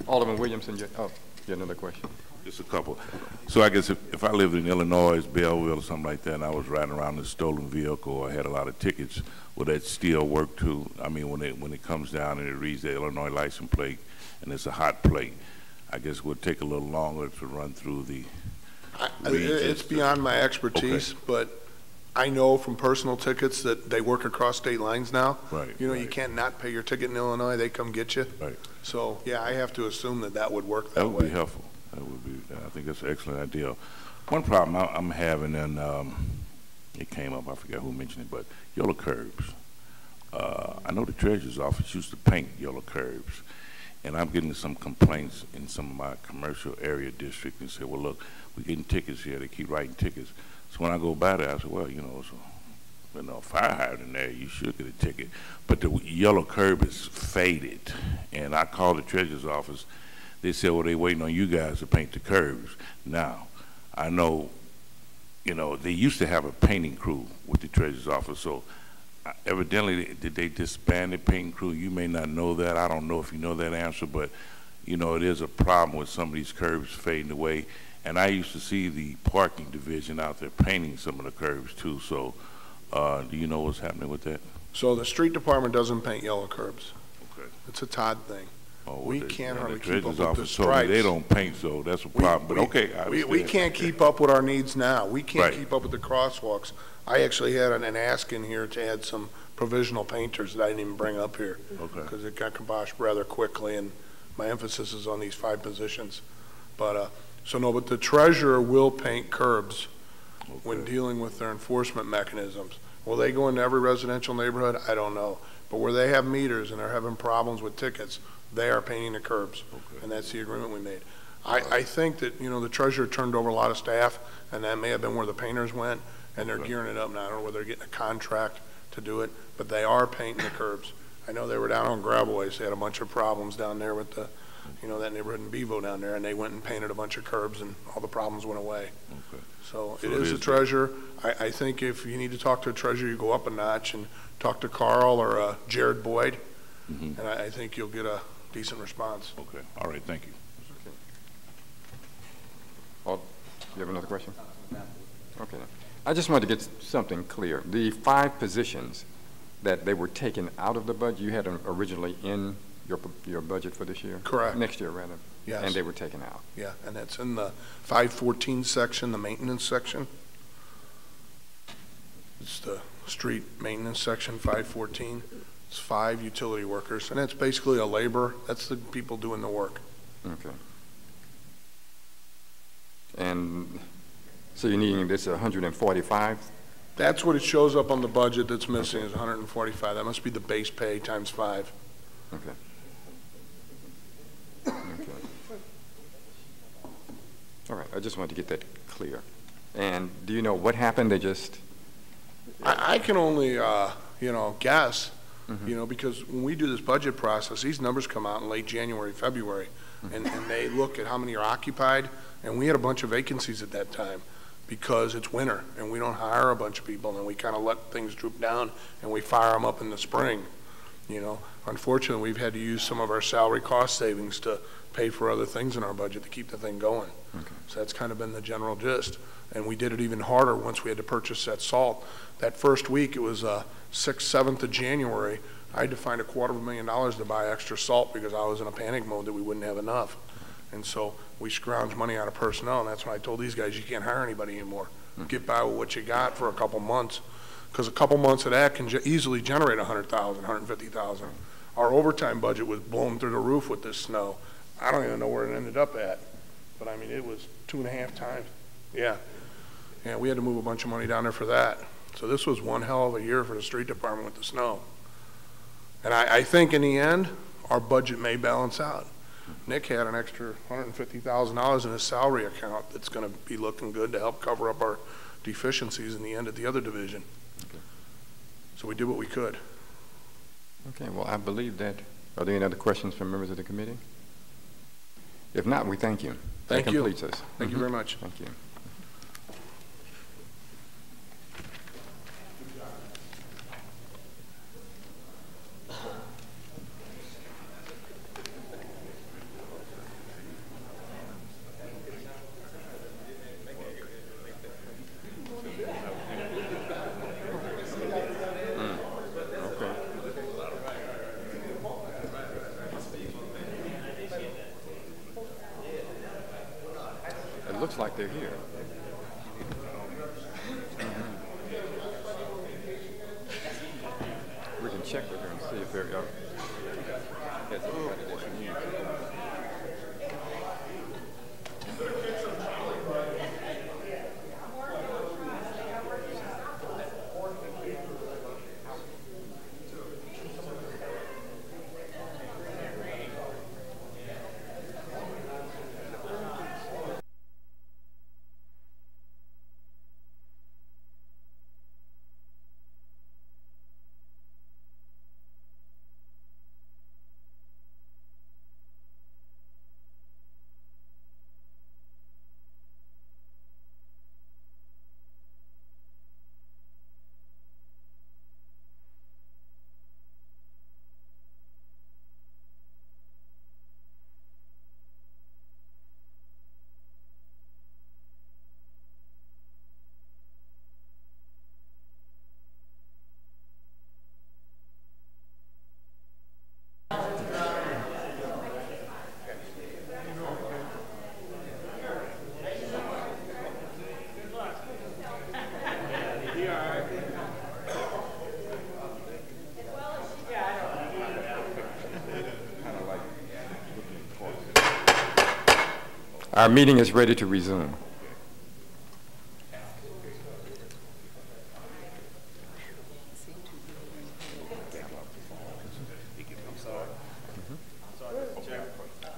Alderman Williamson, you have another question? Just a couple. So I guess if I lived in Illinois, Belleville or something like that, and I was riding around in a stolen vehicle or had a lot of tickets, would that still work too? I mean, when it comes down and it reads the Illinois license plate and it's a hot plate, I guess it would take a little longer to run through the It's beyond my expertise, Okay. but I know from personal tickets that they work across state lines now. Right. You know, you right. can't not pay your ticket in Illinois. They come get you. Right. So, yeah, I have to assume that would work that That would way. be helpful. That would be. I think that's an excellent idea. One problem I'm having, and it came up. I forget who mentioned it, but yellow curbs. I know the treasurer's office used to paint yellow curbs, and I'm getting some complaints in some of my commercial area districts and say, well, look, we're getting tickets here. They keep writing tickets. So when I go by there, I said, well, fire hydrant there, you should get a ticket. But the yellow curb is faded. And I called the treasurer's office. They said, well, they're waiting on you guys to paint the curbs. Now, I know, they used to have a painting crew with the treasurer's office. So evidently, did they disband the painting crew? You may not know that. I don't know if you know that answer, but, it is a problem with some of these curbs fading away. And I used to see the parking division out there painting some of the curbs too. So do you know what's happening with that? So the street department doesn't paint yellow curbs. Okay. It's a Todd thing. Oh, we can't hardly the keep up with treasurer's the office told me stripes. they don't paint, so that's a problem. But okay, I we understand. can't keep up with our needs now. We can't Right. keep up with the crosswalks. I actually had an ask in here to add some provisional painters that I didn't even bring up here. Okay. Because it got kiboshed rather quickly, and my emphasis is on these 5 positions. But, but the treasurer will paint curbs when dealing with their enforcement mechanisms. Will they go into every residential neighborhood? I don't know. But where they have meters and they're having problems with tickets, they are painting the curbs. Okay. And that's the agreement we made. I think that, the treasurer turned over a lot of staff, and that may have been where the painters went, and they're gearing it up now. I don't know whether they're getting a contract to do it, but they are painting the curbs. I know they were down on Gravelways. They had a bunch of problems down there with the, that neighborhood in Bevo down there, and they went and painted a bunch of curbs, and all the problems went away. Okay. So it is a treasurer. I think if you need to talk to a treasurer, you go up a notch and talk to Carl or Jared Boyd, and I think you'll get a decent response. Okay. All right. Thank you. Oh, you have another question? Okay. I just wanted to get something clear. The 5 positions that they were taken out of the budget, you had them originally in your budget for this year? Correct. Next year, rather? Yes. And they were taken out? Yeah, and that's in the 514 section, the maintenance section. It's the street maintenance section, 514. It's 5 utility workers, and that's basically a labor. That's the people doing the work. Okay. And so you're needing this 145? That's what it shows up on the budget that's missing is 145. That must be the base pay times 5. Okay. Okay. All right, I just wanted to get that clear. And do you know what happened? They just... I can only, guess, because when we do this budget process, these numbers come out in late January, February, and they look at how many are occupied, and we had a bunch of vacancies at that time because it's winter, and we don't hire a bunch of people, and we kind of let things droop down, and we fire them up in the spring, Unfortunately, we've had to use some of our salary cost savings to pay for other things in our budget to keep the thing going. Okay. So that's kind of been the general gist. And we did it even harder once we had to purchase that salt. That first week, it was 6th, 7th of January, I had to find $250,000 to buy extra salt because I was in a panic mode that we wouldn't have enough. And so we scrounged money out of personnel, and that's when I told these guys, you can't hire anybody anymore. Get by with what you got for a couple months, because a couple months of that can easily generate $100,000, $150,000. Our overtime budget was blown through the roof with this snow. I don't even know where it ended up at, but I mean, it was 2.5 times. Yeah. Yeah, we had to move a bunch of money down there for that. So this was one hell of a year for the street department with the snow. And I think in the end, our budget may balance out. Nick had an extra $150,000 in his salary account that's going to be looking good to help cover up our deficiencies in the end at the other division. Okay. So we did what we could. Okay, well, I believe that. Are there any other questions from members of the committee? If not, we thank you. Thank you. That completes us. Thank you very much. Thank you. It looks like they're here. We can check with her and see if they're up. Yes, everybody that you need. Our meeting is ready to resume.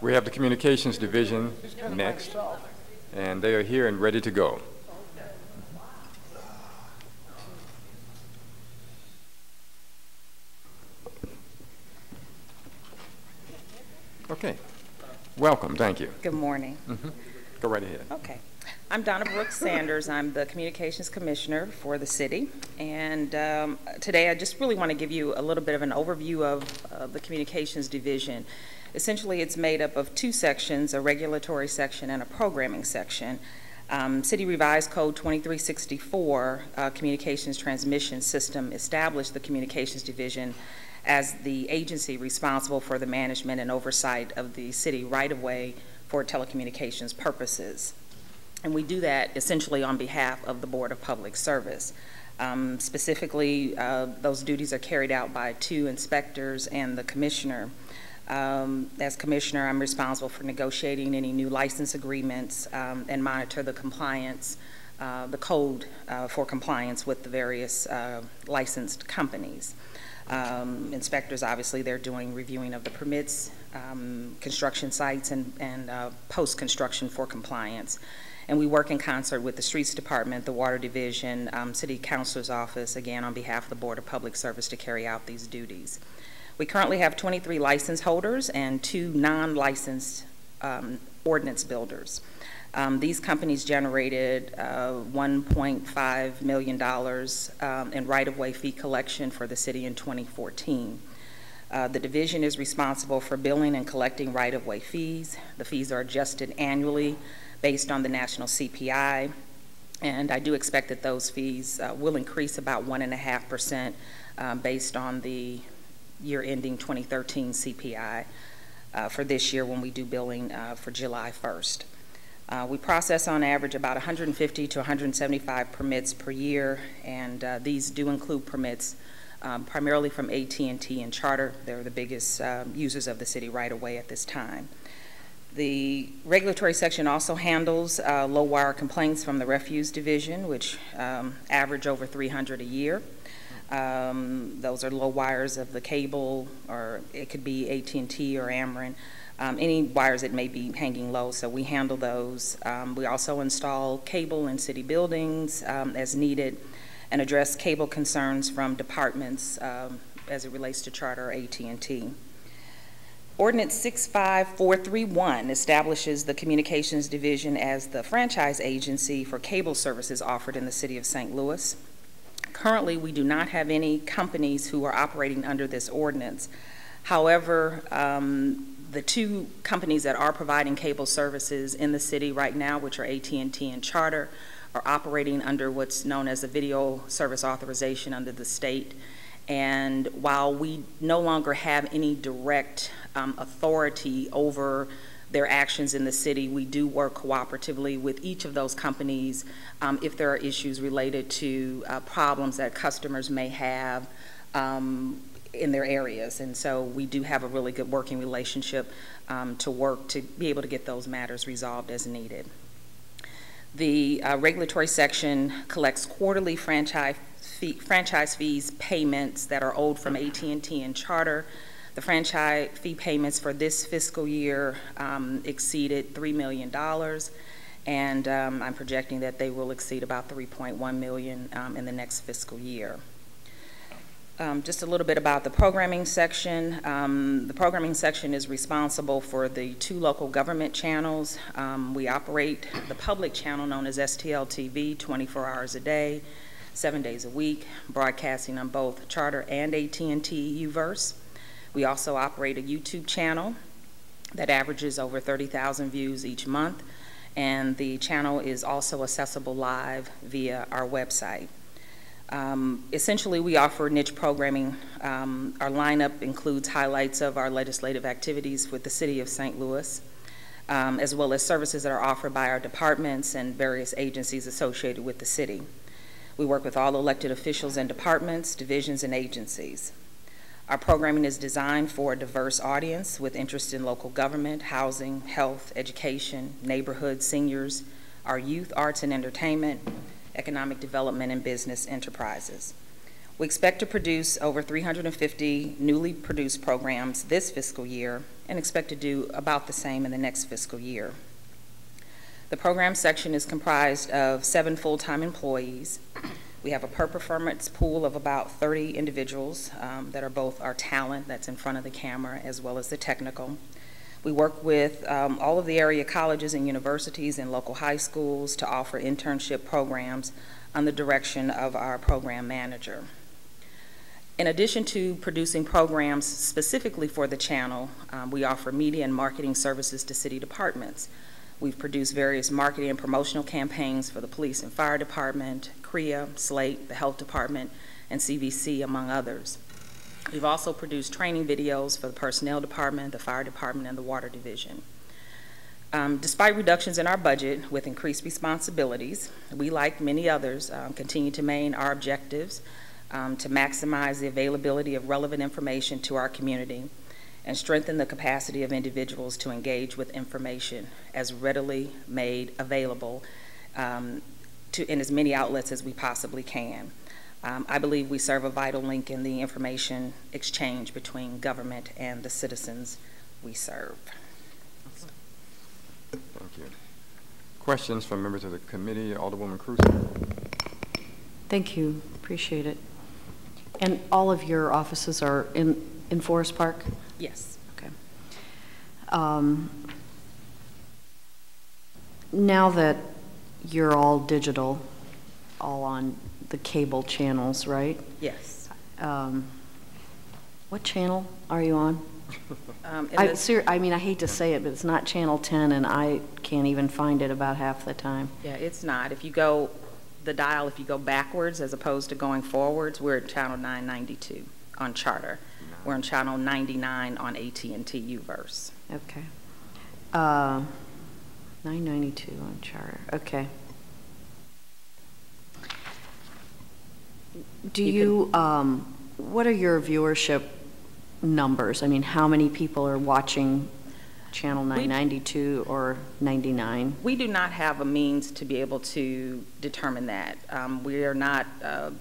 We have the Communications Division next, and they are here and ready to go. Okay. Welcome. Thank you. Good morning. Go right ahead. Okay. I'm Donna Brooks Sanders. I'm the Communications Commissioner for the city. And today I just really want to give you a little bit of an overview of the Communications Division. Essentially, it's made up of two sections, a regulatory section and a programming section. City Revised Code 2364, Communications Transmission System, established the Communications Division as the agency responsible for the management and oversight of the city right-of-way for telecommunications purposes. And we do that essentially on behalf of the Board of Public Service. Specifically, those duties are carried out by two inspectors and the commissioner. As commissioner, I'm responsible for negotiating any new license agreements and monitor the compliance, the code for compliance with the various licensed companies. Inspectors, obviously, they're doing reviewing of the permits, construction sites, and post-construction for compliance. And we work in concert with the Streets Department, the Water Division, City Councilor's Office, again, on behalf of the Board of Public Service to carry out these duties. We currently have 23 license holders and 2 non-licensed ordinance builders. These companies generated $1.5 million in right-of-way fee collection for the city in 2014. The division is responsible for billing and collecting right-of-way fees. The fees are adjusted annually based on the national CPI, and I do expect that those fees will increase about 1.5% based on the year ending 2013 CPI for this year when we do billing for July 1st. We process on average about 150 to 175 permits per year, and these do include permits primarily from AT&T and Charter. They're the biggest users of the city right away at this time. The regulatory section also handles low wire complaints from the refuse division, which average over 300 a year. Those are low wires of the cable, or it could be AT&T or Ameren. Any wires that may be hanging low, so we handle those. We also install cable in city buildings as needed and address cable concerns from departments as it relates to Charter or AT&T. Ordinance 65431 establishes the Communications Division as the franchise agency for cable services offered in the city of St. Louis. Currently, we do not have any companies who are operating under this ordinance. However, the 2 companies that are providing cable services in the city right now, which are AT&T and Charter, are operating under what's known as a video service authorization under the state. And while we no longer have any direct authority over their actions in the city, we do work cooperatively with each of those companies if there are issues related to problems that customers may have in their areas. And so we do have a really good working relationship to work to be able to get those matters resolved as needed. The regulatory section collects quarterly franchise fees payments that are owed from AT&T and Charter. The franchise fee payments for this fiscal year exceeded $3 million, and I'm projecting that they will exceed about $3.1 million in the next fiscal year. Just a little bit about the programming section. The programming section is responsible for the 2 local government channels. We operate the public channel known as STL TV 24 hours a day, 7 days a week, broadcasting on both Charter and AT&T UVerse. We also operate a YouTube channel that averages over 30,000 views each month, and the channel is also accessible live via our website. Essentially, we offer niche programming. Our lineup includes highlights of our legislative activities with the City of St. Louis, as well as services that are offered by our departments and various agencies associated with the city. We work with all elected officials and departments, divisions, and agencies. Our programming is designed for a diverse audience with interest in local government, housing, health, education, neighborhood, seniors, our youth, arts and entertainment, economic development, and business enterprises. We expect to produce over 350 newly produced programs this fiscal year and expect to do about the same in the next fiscal year. The program section is comprised of 7 full-time employees. We have a per performance pool of about 30 individuals that are both our talent that's in front of the camera as well as the technical. We work with all of the area colleges and universities and local high schools to offer internship programs on the direction of our program manager. In addition to producing programs specifically for the channel, we offer media and marketing services to city departments. We've produced various marketing and promotional campaigns for the police and fire department, CREA, SLATE, the health department, and CVC, among others. We've also produced training videos for the personnel department, the fire department, and the water division. Despite reductions in our budget with increased responsibilities, we, like many others, continue to maintain our objectives to maximize the availability of relevant information to our community and strengthen the capacity of individuals to engage with information as readily made available in as many outlets as we possibly can. I believe we serve a vital link in the information exchange between government and the citizens we serve. Thank you. Questions from members of the committee? Alderwoman Crusoe. Thank you. Appreciate it. And all of your offices are in Forest Park? Yes. Okay. Now that you're all digital, all on the cable channels, right? Yes. What channel are you on? I mean, I hate to say it, but it's not Channel 10, and I can't even find it about half the time. Yeah, it's not. If you go, the dial, if you go backwards as opposed to going forwards, we're at channel 992 on Charter. We're on channel 99 on AT&T Uverse. Okay. 992 on Charter. Okay. Do you, what are your viewership numbers? I mean, how many people are watching channel 992 or 99? We do not have a means to be able to determine that. We are not a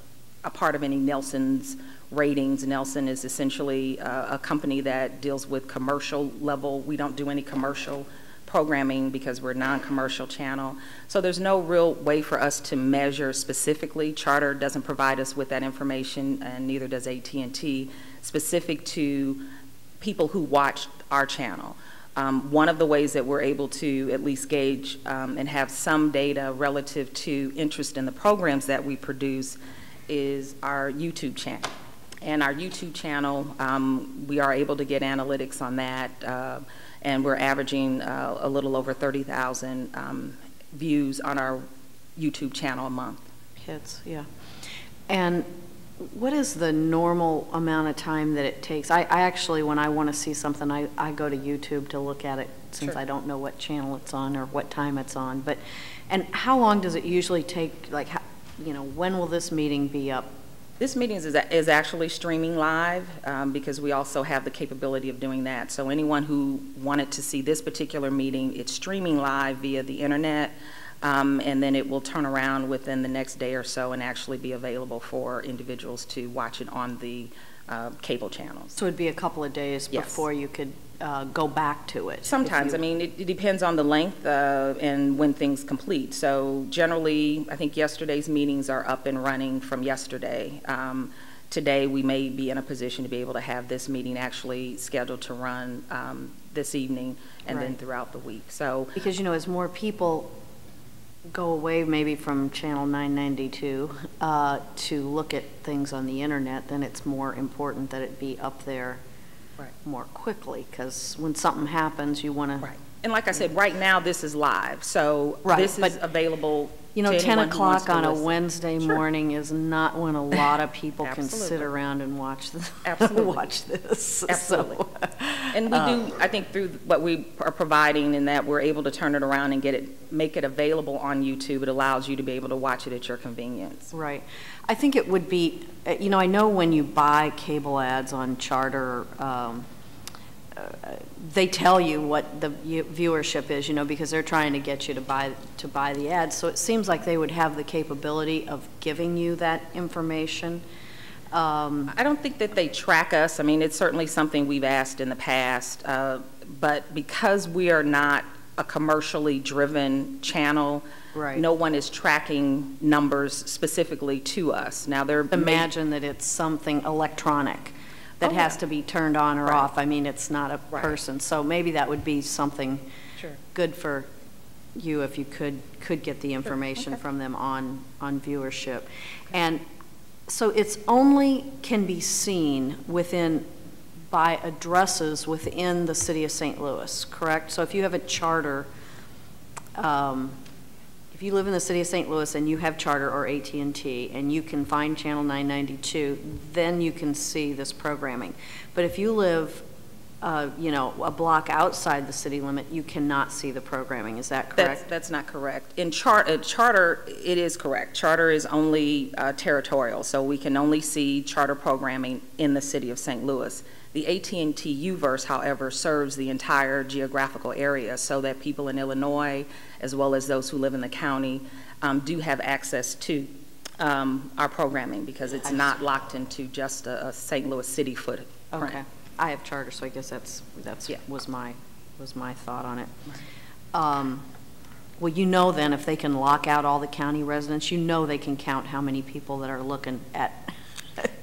part of any Nielsen's ratings. Nielsen is essentially a company that deals with commercial level. We don't do any commercial programming because we're a non-commercial channel. So there's no real way for us to measure specifically. Charter doesn't provide us with that information, and neither does AT&T, specific to people who watch our channel. One of the ways that we're able to at least gauge and have some data relative to interest in the programs that we produce is our YouTube channel. And our YouTube channel, we are able to get analytics on that, and we're averaging a little over 30,000 views on our YouTube channel a month. Hits, yeah. And what is the normal amount of time that it takes? I actually, when I want to see something, I go to YouTube to look at it, since Sure. I don't know what channel it's on or what time it's on. But, and how long does it usually take? Like, how, you know, when will this meeting be up? This meeting is actually streaming live because we also have the capability of doing that. So anyone who wanted to see this particular meeting, it's streaming live via the internet, and then it will turn around within the next day or so and actually be available for individuals to watch it on the cable channels. So it'd be a couple of days Yes. before you could go back to it? Sometimes. I mean, it depends on the length and when things complete. So generally, I think yesterday's meetings are up and running from yesterday. Today, we may be in a position to be able to have this meeting actually scheduled to run this evening and then throughout the week. So, because, you know, as more people go away maybe from channel 992 to look at things on the internet, then it's more important that it be up there more quickly, because when something happens, you want to. And like I said, right now this is live, so this is available You know, to 10 anyone who wants o'clock to on a listen. Wednesday morning is not when a lot of people can sit Absolutely. around and watch Absolutely. watch this. Absolutely. So, And we do, I think through what we are providing in that we're able to turn it around and make it available on YouTube. It allows you to be able to watch it at your convenience. right. I think it would be, you know, I know when you buy cable ads on Charter, they tell you what the viewership is, you know, because they're trying to get you to buy the ads. So it seems like they would have the capability of giving you that information. I don't think that they track us. I mean, it's certainly something we've asked in the past, but because we are not a commercially driven channel, Right. no one is tracking numbers specifically to us. Now, Imagine that it's something electronic that has to be turned on or off. I mean, it's not a person. So maybe that would be something good for you if you could get the information from them on viewership. And so it's only can be seen by addresses within the city of St. Louis, correct? So if you have a Charter, if you live in the city of St. Louis and you have Charter or AT&T and you can find Channel 992, then you can see this programming. But if you live, you know, a block outside the city limit, you cannot see the programming. Is that correct? That's not correct. In Charter, it is correct. Charter is only territorial, so we can only see Charter programming in the city of St. Louis. The AT&T U-verse, however, serves the entire geographical area so that people in Illinois, as well as those who live in the county, do have access to our programming because it's not locked into just a St. Louis city footprint. Okay. I have Charter, so I guess was my thought on it. Well, you know then if they can lock out all the county residents, you know they can count how many people that are looking at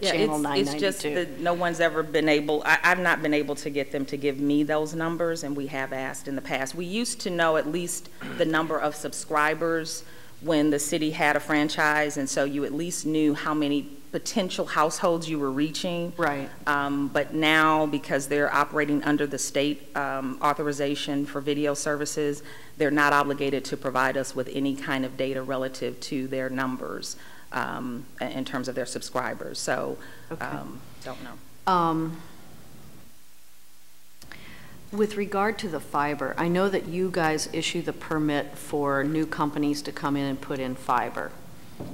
Channel 992. It's just that no one's ever been able, I've not been able to get them to give me those numbers, and we have asked in the past. We used to know at least the number of subscribers when the city had a franchise, and so you at least knew how many potential households you were reaching. Right. But now, because they're operating under the state authorization for video services, they're not obligated to provide us with any kind of data relative to their numbers in terms of their subscribers. So, don't know. With regard to the fiber, I know that you guys issue the permit for new companies to come in and put in fiber.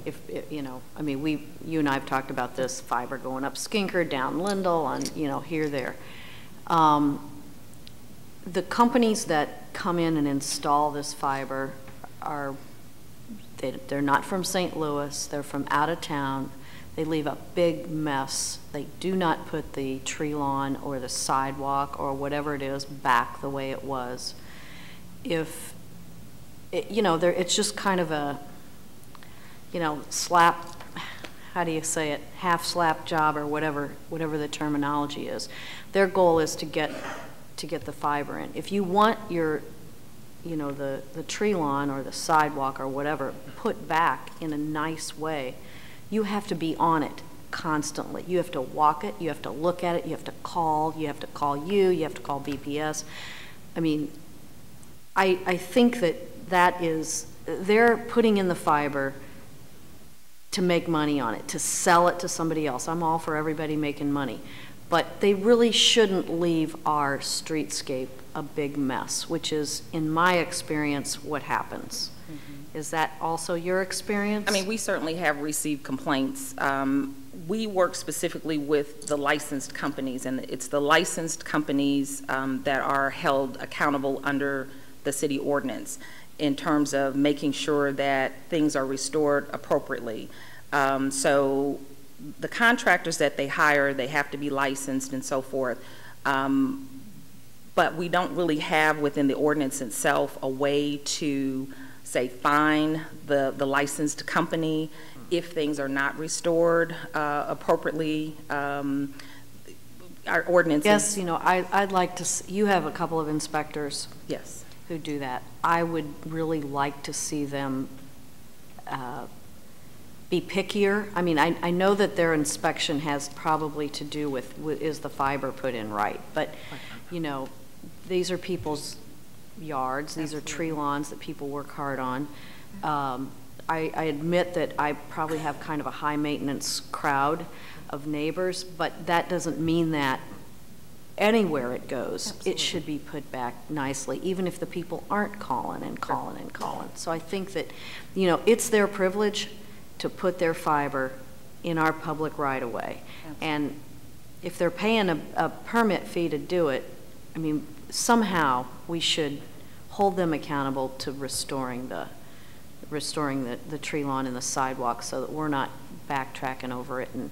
If you know, I mean, you and I have talked about this fiber going up Skinker, down Lindell, on, you know, here, there. The companies that come in and install this fiber they're not from St. Louis, they're from out of town. They leave a big mess. They do not put the tree lawn or the sidewalk or whatever it is back the way it was. If, you know, it's just kind of a, you know, slap, how do you say it, half slap job or whatever the terminology is. Their goal is to get the fiber in. If you want your, you know, the tree lawn or the sidewalk or whatever put back in a nice way, you have to be on it constantly. You have to walk it, you have to look at it, you have to call you have to call BPS. I mean, I think that is, they're putting in the fiber to make money on it, to sell it to somebody else. I'm all for everybody making money. But they really shouldn't leave our streetscape a big mess, which is, in my experience, what happens. Mm-hmm. Is that also your experience? I mean, we certainly have received complaints. We work specifically with the licensed companies, and it's the licensed companies that are held accountable under the city ordinance in terms of making sure that things are restored appropriately. So the contractors that they hire, they have to be licensed and so forth. But we don't really have within the ordinance itself a way to, say, fine the licensed company if things are not restored appropriately. Our ordinance. Yes, you know, I'd like to, you have a couple of inspectors. Yes. Who do that. I would really like to see them be pickier. I mean, I know that their inspection has probably to do with is the fiber put in right, but you know, these are people's yards. These are tree lawns that people work hard on. I admit that I probably have kind of a high-maintenance crowd of neighbors, but that doesn't mean that anywhere it goes, it should be put back nicely, even if the people aren't calling and calling and calling. So I think that, you know, it's their privilege to put their fiber in our public right-of-way. And if they're paying a permit fee to do it, I mean, somehow we should hold them accountable to restoring the tree lawn and the sidewalk so that we're not backtracking over it and,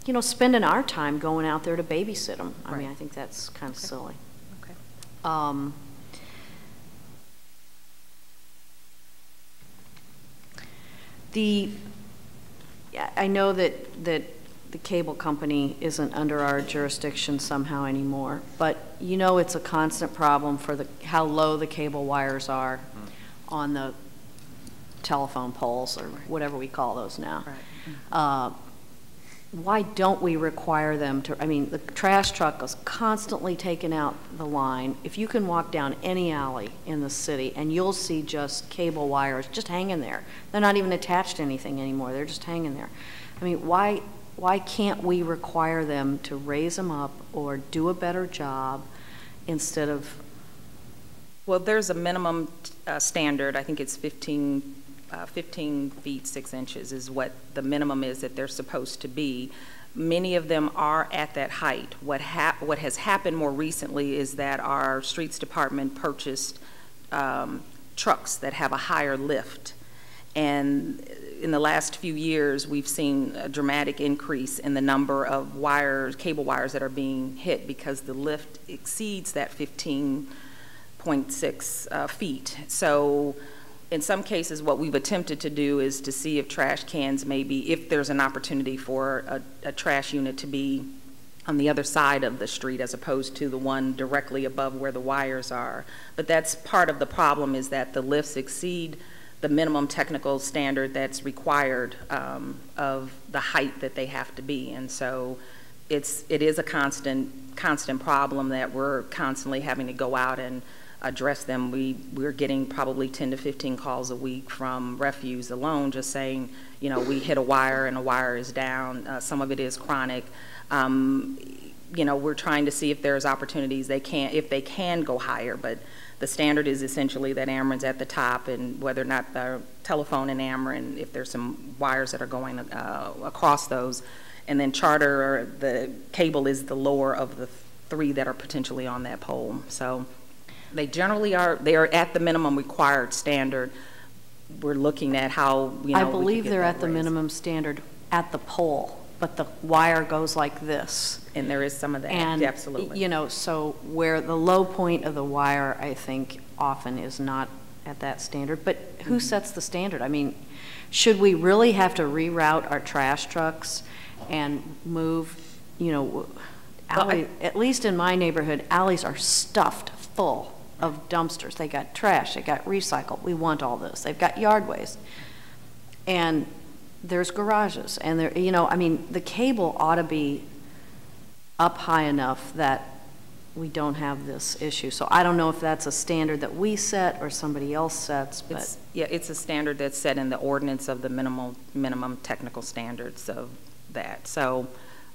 you know, spending our time going out there to babysit them. I mean, I think that's kind of silly. Okay. I know that the cable company isn't under our jurisdiction somehow anymore, but you know it's a constant problem for how low the cable wires are on the telephone poles or whatever we call those now. Right. Why don't we require them to, I mean, the trash truck is constantly taking out the line. If you can walk down any alley in the city and you'll see just cable wires just hanging there. They're not even attached to anything anymore. They're just hanging there. I mean, why can't we require them to raise them up or do a better job instead of? Well, there's a minimum standard. I think it's 15 feet 6 inches is what the minimum is that they're supposed to be. Many of them are at that height. What has happened more recently is that our streets department purchased trucks that have a higher lift. And in the last few years, we've seen a dramatic increase in the number of cable wires that are being hit because the lift exceeds that 15.6 feet. So in some cases, what we've attempted to do is to see if trash cans if there's an opportunity for a trash unit to be on the other side of the street as opposed to the one directly above where the wires are. But that's part of the problem, is that the lifts exceed the minimum technical standard that's required of the height that they have to be. And so it is a constant problem that we're constantly having to go out and address them. We're getting probably 10 to 15 calls a week from refuse alone, just saying, you know, we hit a wire and a wire is down. Some of it is chronic. You know, we're trying to see if there's opportunities if they can go higher, but the standard is essentially that Ameren's at the top, and whether or not the telephone and Ameren, if there's some wires that are going across those, and then Charter, or the cable, is the lower of the three that are potentially on that pole. So they generally are at the minimum required standard. We're looking at how, you know, I believe they're at the minimum standard at the pole, but the wire goes like this. And there is some of that, and, absolutely. You know, so where the low point of the wire, I think, often is not at that standard. But who sets the standard? I mean, should we really have to reroute our trash trucks and move, you know, at least in my neighborhood, alleys are stuffed full of dumpsters. They got trash, they got recycled. We want all this. They've got yard waste. And there's garages, and there, you know, I mean, the cable ought to be up high enough that we don't have this issue. So I don't know if that's a standard that we set or somebody else sets, but it's a standard that's set in the ordinance of the minimum technical standards of that. So,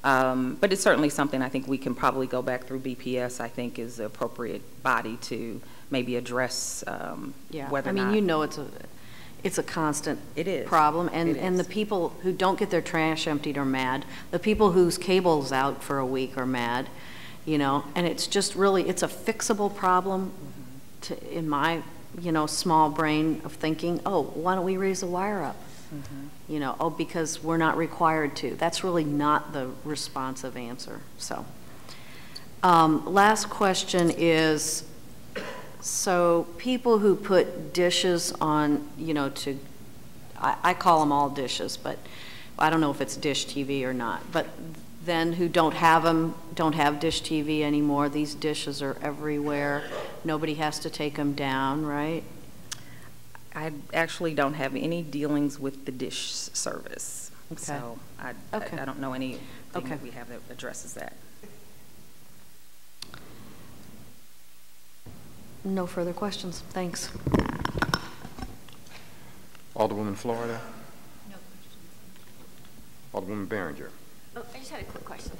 but it's certainly something I think we can probably go back through BPS. I think is the appropriate body to maybe address whether or not. I mean, you know, it's a constant problem, and the people who don't get their trash emptied are mad. The people whose cable's out for a week are mad, you know, and it's just really, it's a fixable problem in my, you know, small brain of thinking, oh, why don't we raise the wire up? You know, oh, because we're not required to. That's really not the responsive answer. So, last question is, so people who put dishes on, you know, I call them all dishes, but I don't know if it's dish TV or not, but then who don't have them, don't have dish TV anymore. These dishes are everywhere. Nobody has to take them down, right? I actually don't have any dealings with the dish service. Okay. So I don't know anything that we have that addresses that. No further questions. Thanks. Alderwoman Florida? No questions. Alderwoman Behringer? Oh, I just had a quick question.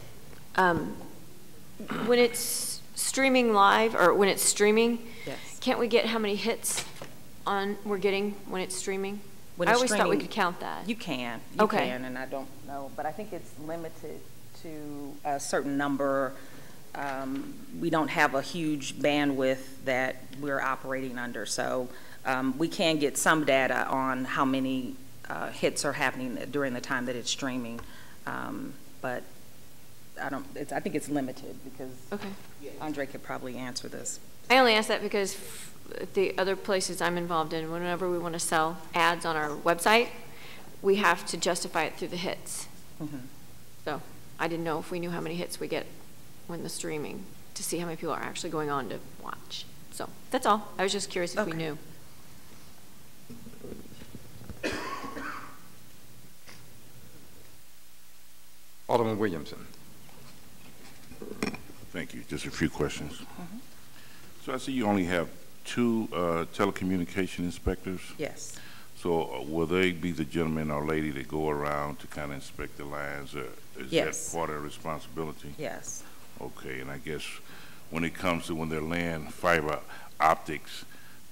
When it's streaming live, or when it's streaming, Yes. can't we get how many hits we're getting when it's streaming? When I it's always thought we streaming, could count that. You can, Okay. and I don't know, but I think it's limited to a certain number. We don't have a huge bandwidth that we're operating under, so we can get some data on how many hits are happening during the time that it's streaming, but I think it's limited because Okay. Andre could probably answer this. I only ask that because the other places I'm involved in, whenever we want to sell ads on our website, we have to justify it through the hits. Mm-hmm. So I didn't know if we knew how many hits we get when the streaming, to see how many people are actually going on to watch. So that's all. I was just curious if we knew. Alderman Williamson? Thank you. Just a few questions. So I see you only have 2 telecommunication inspectors. Yes. So will they be the gentleman or lady that go around to kind of inspect the lines, or is Yes. that part of their responsibility? Yes. Okay, and I guess when it comes to when they're laying fiber optics,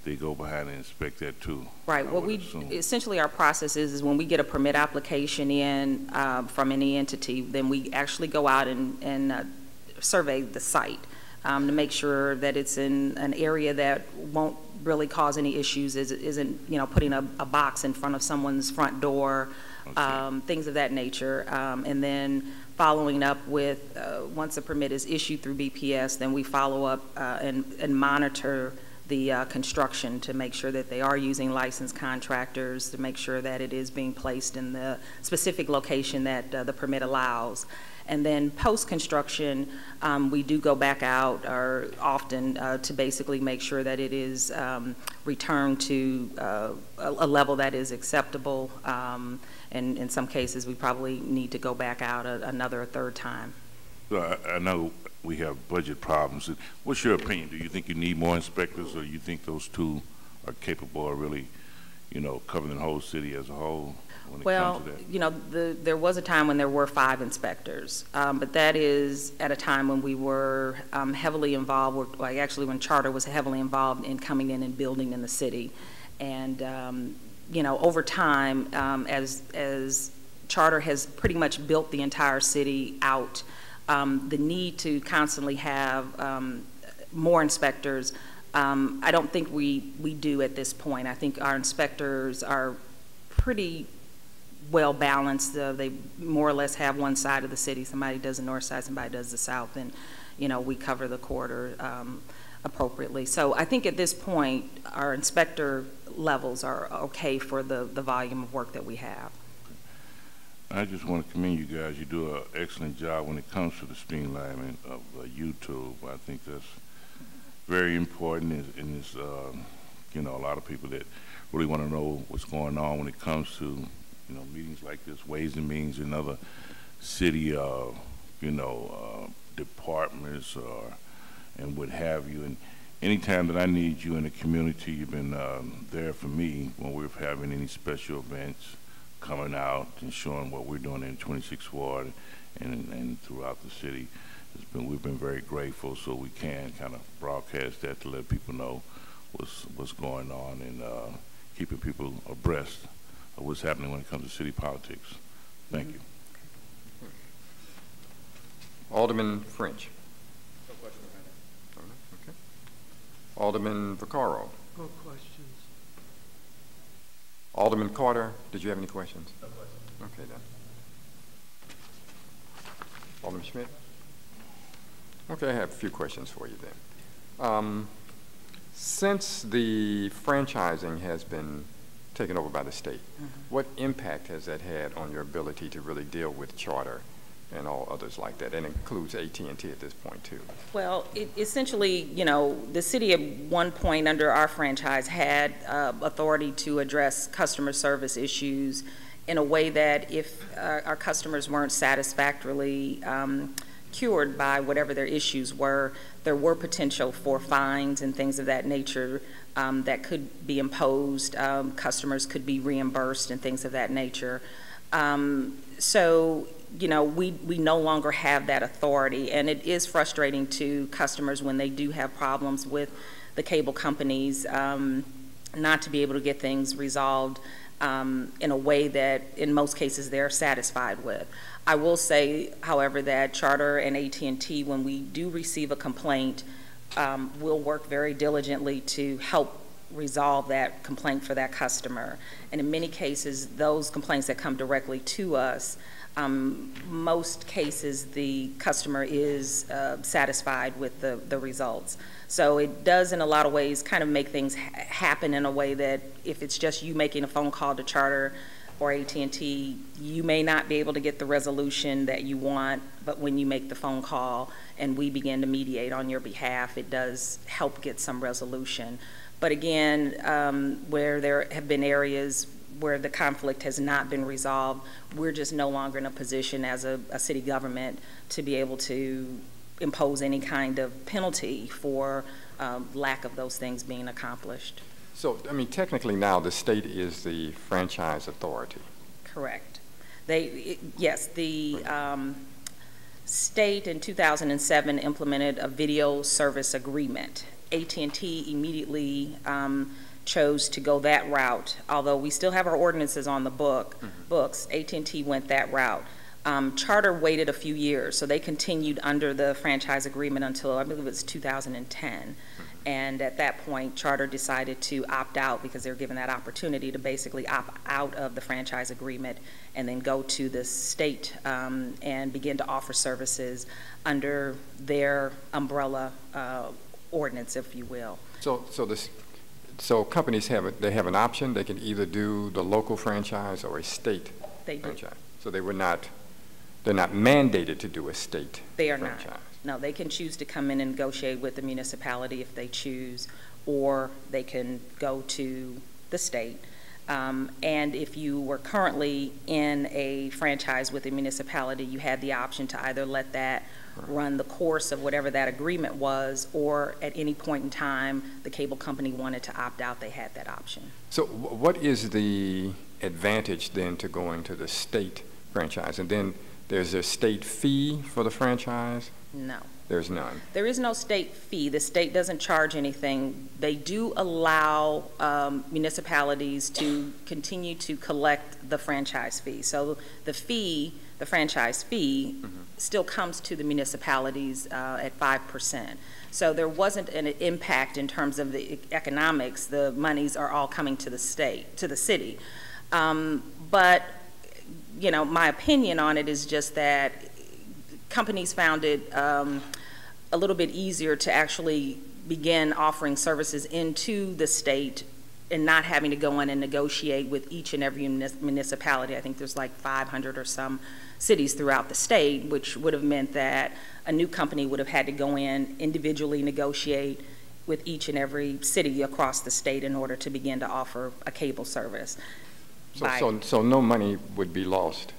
they go behind and inspect that too. Right. I What would assume. essentially our process is when we get a permit application in from any entity, then we actually go out and survey the site to make sure that it's in an area that won't really cause any issues, isn't putting a box in front of someone's front door, things of that nature, and then following up with once a permit is issued through BPS, then we follow up and monitor the construction to make sure that they are using licensed contractors, to make sure that it is being placed in the specific location that the permit allows. And then post-construction, we do go back out or often to basically make sure that it is returned to a level that is acceptable. And in some cases, we probably need to go back out another third time. So I know we have budget problems. What's your opinion? Do you think you need more inspectors, or you think those 2 are capable of really, covering the whole city as a whole? Well, there was a time when there were 5 inspectors, but that is at a time when we were heavily involved, actually when Charter was heavily involved in coming in and building in the city. And, over time, as Charter has pretty much built the entire city out, the need to constantly have more inspectors, I don't think we do at this point. I think our inspectors are pretty well balanced. They more or less have one side of the city. Somebody does the north side, somebody does the south, and we cover the corridor appropriately. So I think at this point our inspector levels are okay for the volume of work that we have. I just want to commend you guys. You do an excellent job when it comes to the streamlining of YouTube. I think that's very important in this, a lot of people that really want to know what's going on when it comes to, meetings like this, Ways and Means, and other city, departments and what have you. And anytime that I need you in the community, you've been there for me when we're having any special events, coming out and showing what we're doing in 26th Ward and throughout the city. We've been very grateful, so we can kind of broadcast that to let people know what's going on and keeping people abreast of what's happening when it comes to city politics. Thank you. Alderman French? No question right now. Okay. Alderman Vaccaro? No questions. Alderman Carter, did you have any questions? No questions. Okay, then. Alderman Schmidt? Okay, I have a few questions for you then. Since the franchising has been taken over by the state, what impact has that had on your ability to really deal with Charter and all others like that? And includes AT&T at this point, too. Well, essentially, the city at one point under our franchise had authority to address customer service issues in a way that if our customers weren't satisfactorily cured by whatever their issues were. There were potential for fines and things of that nature that could be imposed. Customers could be reimbursed and things of that nature. So, you know, we no longer have that authority, and it is frustrating to customers when they do have problems with the cable companies not to be able to get things resolved in a way that in most cases they're satisfied with. I will say, however, that Charter and AT&T, when we do receive a complaint, will work very diligently to help resolve that complaint for that customer. And in many cases, those complaints that come directly to us, most cases the customer is satisfied with the results. So it does in a lot of ways kind of make things happen in a way that if it's just you making a phone call to Charter or AT&T, you may not be able to get the resolution that you want, but when you make the phone call and we begin to mediate on your behalf, it does help get some resolution. But again, where there have been areas where the conflict has not been resolved, we're just no longer in a position as a city government to be able to impose any kind of penalty for lack of those things being accomplished. So, I mean, technically now the state is the franchise authority. Correct. Yes, the state in 2007 implemented a video service agreement. AT&T immediately chose to go that route. Although we still have our ordinances on the books, AT&T went that route. Charter waited a few years, so they continued under the franchise agreement until I believe it was 2010. And at that point, Charter decided to opt out because they were given that opportunity to basically opt out of the franchise agreement and then go to the state and begin to offer services under their umbrella ordinance, if you will. So companies have an option. They can either do the local franchise or a state franchise. So they're not mandated to do a state They are franchise. not. No, they can choose to come in and negotiate with the municipality if they choose, or they can go to the state. And if you were currently in a franchise with a municipality, you had the option to either let that run the course of whatever that agreement was, or at any point in time the cable company wanted to opt out, they had that option. So what is the advantage then to going to the state franchise? And then there's a state fee for the franchise? No. There's none. There is no state fee. The state doesn't charge anything. They do allow municipalities to continue to collect the franchise fee. So the fee, the franchise fee, still comes to the municipalities at 5%. So there wasn't an impact in terms of the economics. The monies are all coming to the state, to the city. But, you know, my opinion on it is just that companies found it a little bit easier to actually begin offering services into the state and not having to go in and negotiate with each and every municipality. I think there's like 500 or some cities throughout the state, which would have meant that a new company would have had to go in, individually negotiate with each and every city across the state in order to begin to offer a cable service. So no money would be lost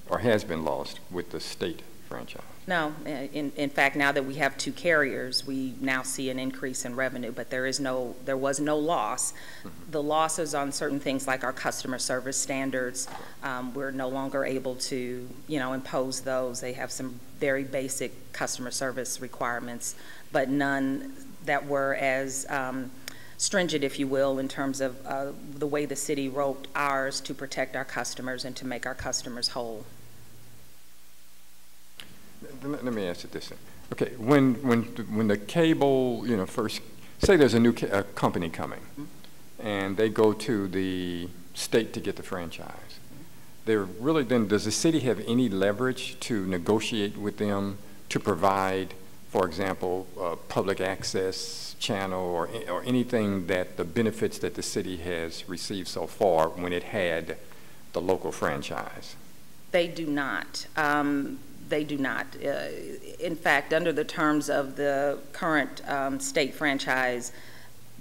or has been lost with the state franchise? No, in fact, now that we have two carriers, we now see an increase in revenue, but there was no loss. The losses on certain things like our customer service standards, we're no longer able to, impose those. They have some very basic customer service requirements, but none that were as stringent, if you will, in terms of the way the city wrote ours to protect our customers and to make our customers whole. Let me ask you this. Okay, when the cable, first, say there's a new company coming, and they go to the state to get the franchise. Does the city have any leverage to negotiate with them to provide, for example, a public access channel or anything that the benefits that the city has received so far when it had the local franchise? They do not. They do not. In fact, under the terms of the current state franchise,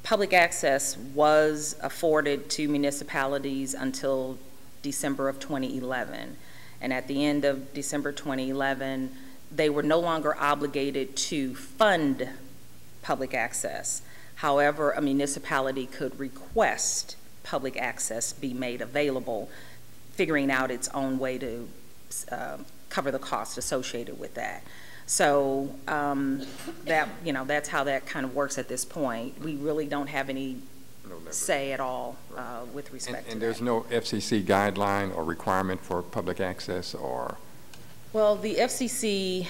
public access was afforded to municipalities until December of 2011. And at the end of December 2011, they were no longer obligated to fund public access. However, a municipality could request public access be made available, figuring out its own way to cover the cost associated with that. So that's how that kind of works at this point. We really don't have any say at all with respect to that. And there's no FCC guideline or requirement for public access, or? Well, the FCC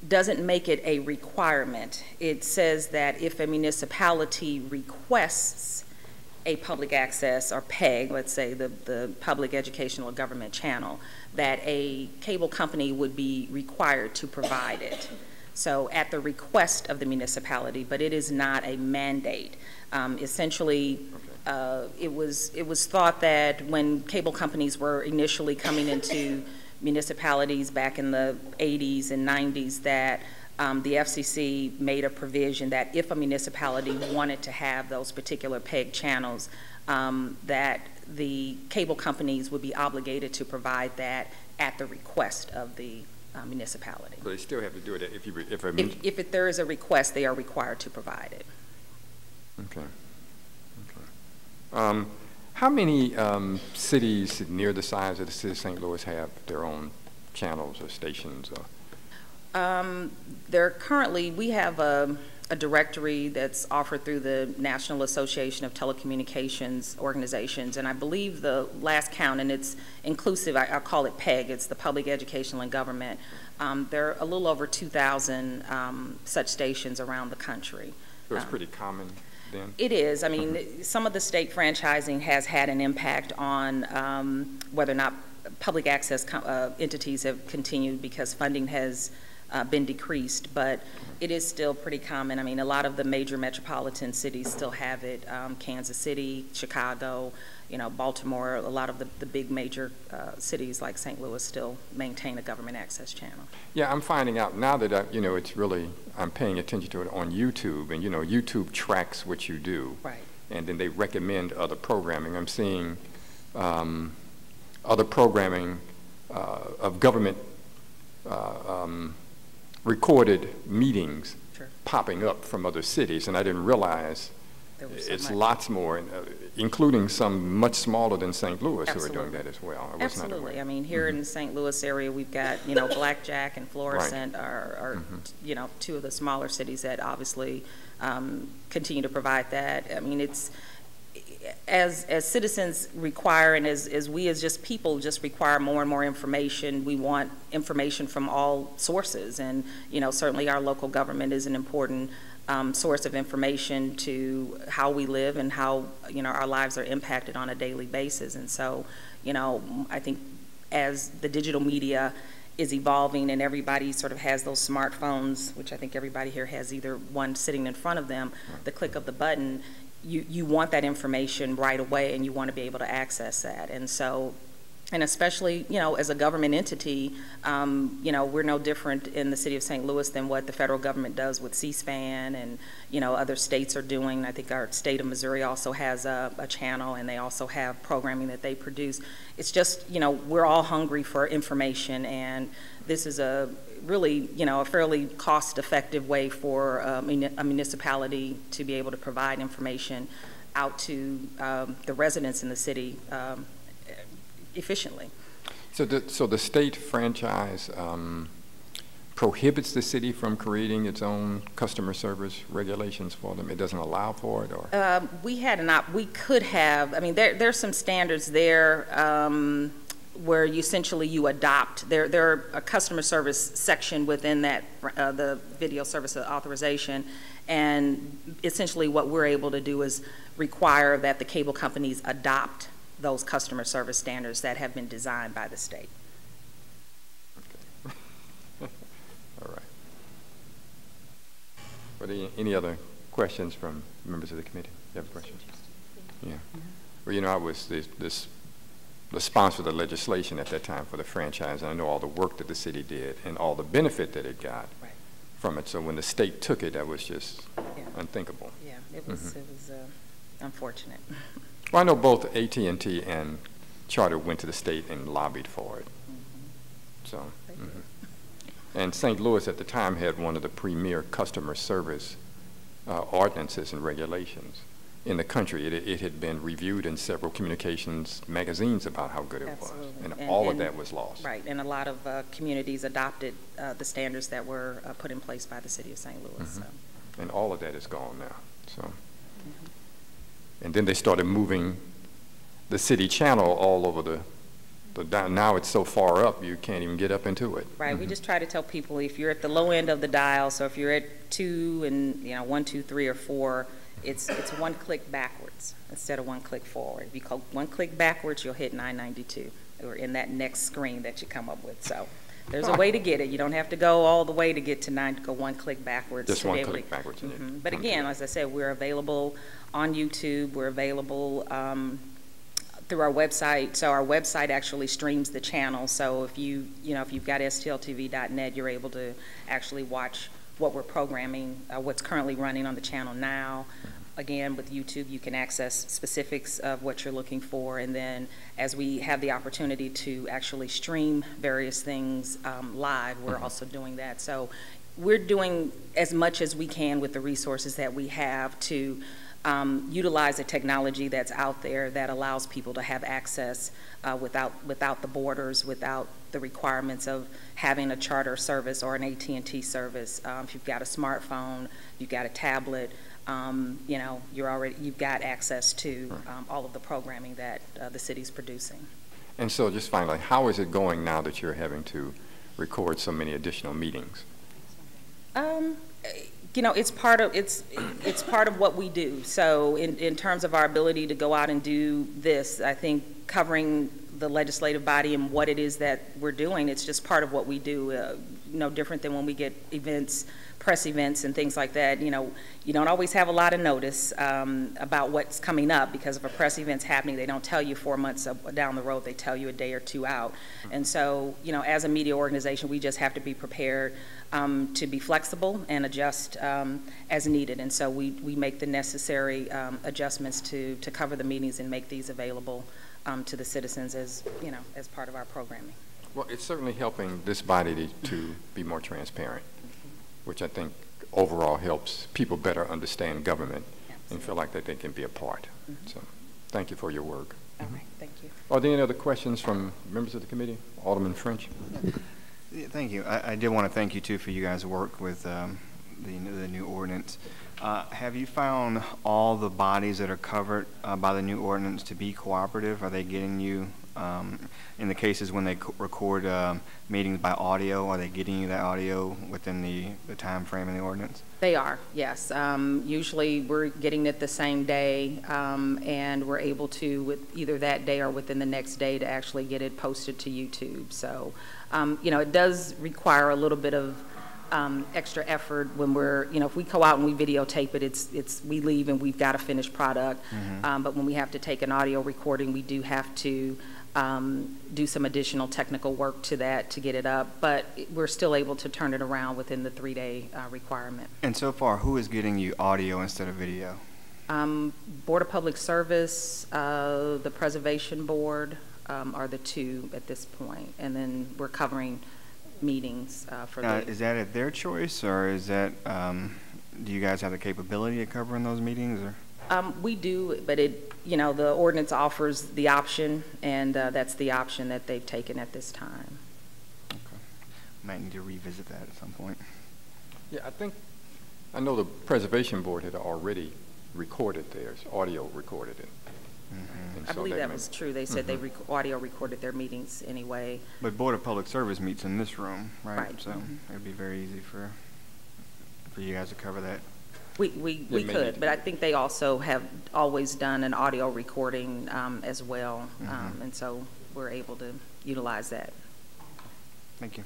doesn't make it a requirement. It says that if a municipality requests a public access, or PEG, let's say the public educational government channel, that a cable company would be required to provide it. So at the request of the municipality, but it is not a mandate. Essentially, it was thought that when cable companies were initially coming into municipalities back in the 80s and 90s, that the FCC made a provision that if a municipality wanted to have those particular PEG channels, that the cable companies would be obligated to provide that at the request of the municipality. But they still have to do it if there is a request, they are required to provide it. Okay. Okay. How many cities near the size of the city of St. Louis have their own channels or stations? We have a directory that's offered through the National Association of Telecommunications Organizations, and I believe the last count, and it's inclusive, I'll call it PEG, it's the Public Educational and Government. There are a little over 2,000 such stations around the country. So it's pretty common then? It is. I mean, some of the state franchising has had an impact on whether or not public access entities have continued because funding has been decreased, but it is still pretty common. I mean, a lot of the major metropolitan cities still have it. Kansas City, Chicago, Baltimore, a lot of the big major cities like St. Louis still maintain a government access channel. Yeah, I'm finding out now that, it's really, I'm paying attention to it on YouTube, and, YouTube tracks what you do. Right. And then they recommend other programming. I'm seeing other programming of government recorded meetings popping up from other cities, and I didn't realize it's lots more, including some much smaller than St. Louis who are doing that as well. Absolutely. I mean, here in the St. Louis area, we've got, Blackjack and Florissant are two of the smaller cities that obviously continue to provide that. I mean, it's, as citizens require, and as we as just people just require more and more information, we want information from all sources, and certainly our local government is an important source of information to how we live and how our lives are impacted on a daily basis. And so I think as the digital media is evolving and everybody sort of has those smartphones, which I think everybody here has either one sitting in front of them, the click of the button, you want that information right away, and you want to be able to access that. And so, and especially, as a government entity, we're no different in the city of St. Louis than what the federal government does with C-SPAN, and, other states are doing. I think our state of Missouri also has a channel, and they also have programming that they produce. It's just, we're all hungry for information, and this is a really, a fairly cost-effective way for a municipality to be able to provide information out to the residents in the city efficiently. So the state franchise prohibits the city from creating its own customer service regulations for them? It doesn't allow for it, or? We could have. I mean, there's some standards there where you adopt. There are a customer service section within that, the video service authorization, and essentially what we're able to do is require that the cable companies adopt those customer service standards that have been designed by the state. Okay. All right. Are there any other questions from members of the committee? You have questions? Yeah. Well, I was the sponsor of the legislation at that time for the franchise, and I know all the work that the city did and all the benefit that it got from it. So when the state took it, that was just unthinkable. Yeah, it was unfortunate. Well, I know both AT&T and Charter went to the state and lobbied for it. So, And St. Louis at the time had one of the premier customer service ordinances and regulations in the country. It had been reviewed in several communications magazines about how good it Absolutely. was. And all of that was lost. Right, and a lot of communities adopted the standards that were put in place by the city of St. Louis. Mm-hmm. So. And all of that is gone now. So, and then they started moving the city channel all over the now it's so far up you can't even get up into it. Right, we just try to tell people if you're at the low end of the dial, so if you're at 2 and 1, 2, 3, or 4, it's one click backwards instead of one click forward. If you go one click backwards, you'll hit 992, or in that next screen that you come up with. So there's a way to get it. You don't have to go all the way to get to 9. Go one click backwards. Just one click backwards. But again, as I said, we're available on YouTube. We're available through our website. So our website actually streams the channel. So if you've got stltv.net, you're able to actually watch what we're programming, what's currently running on the channel now. Again, with YouTube, you can access specifics of what you're looking for, and then as we have the opportunity to actually stream various things live, we're also doing that. So we're doing as much as we can with the resources that we have to utilize the technology that's out there that allows people to have access without the borders, without the requirements of having a charter service or an AT&T service. If you've got a smartphone, you've got a tablet, you've got access to all of the programming that the city's producing. And so just finally, how is it going now that you're having to record so many additional meetings? It's part of what we do. So in terms of our ability to go out and do this, I think covering the legislative body and what it is that we're doing, it's just part of what we do. No different than when we get events, press events and things like that. You don't always have a lot of notice about what's coming up, because if a press event's happening, they don't tell you 4 months down the road, they tell you a day or 2 out. And so, as a media organization, we just have to be prepared to be flexible and adjust as needed. And so we make the necessary adjustments to cover the meetings and make these available to the citizens as part of our programming. Well, it's certainly helping this body to be more transparent, which I think overall helps people better understand government and feel like that they can be a part. So thank you for your work. All right, thank you. Are there any other questions from members of the committee? Alderman French? Yeah, thank you. I did want to thank you, too, for you guys' work with the new ordinance. Have you found all the bodies that are covered by the new ordinance to be cooperative? Are they getting you, in the cases when they record meetings by audio, are they getting you that audio within the time frame in the ordinance? They are, yes. Usually we're getting it the same day, and we're able to, with either that day or within the next day, to actually get it posted to YouTube. So, it does require a little bit of extra effort when we're, if we go out and we videotape it, we leave and we've got a finished product. But when we have to take an audio recording, we do have to do some additional technical work to that to get it up. But we're still able to turn it around within the 3-day requirement. And so far, who is getting you audio instead of video? Board of Public Service, the Preservation Board are the two at this point. And then we're covering meetings for Is that at their choice, or is that, do you guys have the capability of covering those meetings? Or? We do, but the ordinance offers the option, and that's the option that they've taken at this time. Okay. Might need to revisit that at some point. Yeah, I know the Preservation Board had already recorded theirs, audio recorded it. I believe that was true. They said they audio recorded their meetings anyway. But Board of Public Service meets in this room, right? Right. So it'd be very easy for you guys to cover that. We could, but I think they also have always done an audio recording as well, and so we're able to utilize that. Thank you.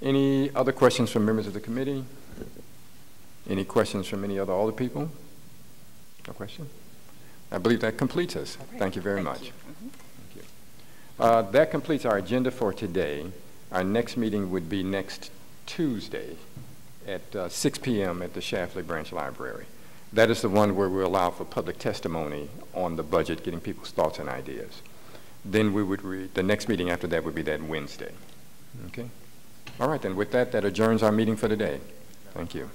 Any other questions from members of the committee? Any questions from any other people? No question? I believe that completes us. Okay. Thank you very much. You. Thank you. That completes our agenda for today. Our next meeting would be next Tuesday at 6 p.m. at the Shafley Branch Library. That is the one where we allow for public testimony on the budget, getting people's thoughts and ideas. Then we would the next meeting after that would be that Wednesday. Okay. All right, then with that, that adjourns our meeting for today. Thank you.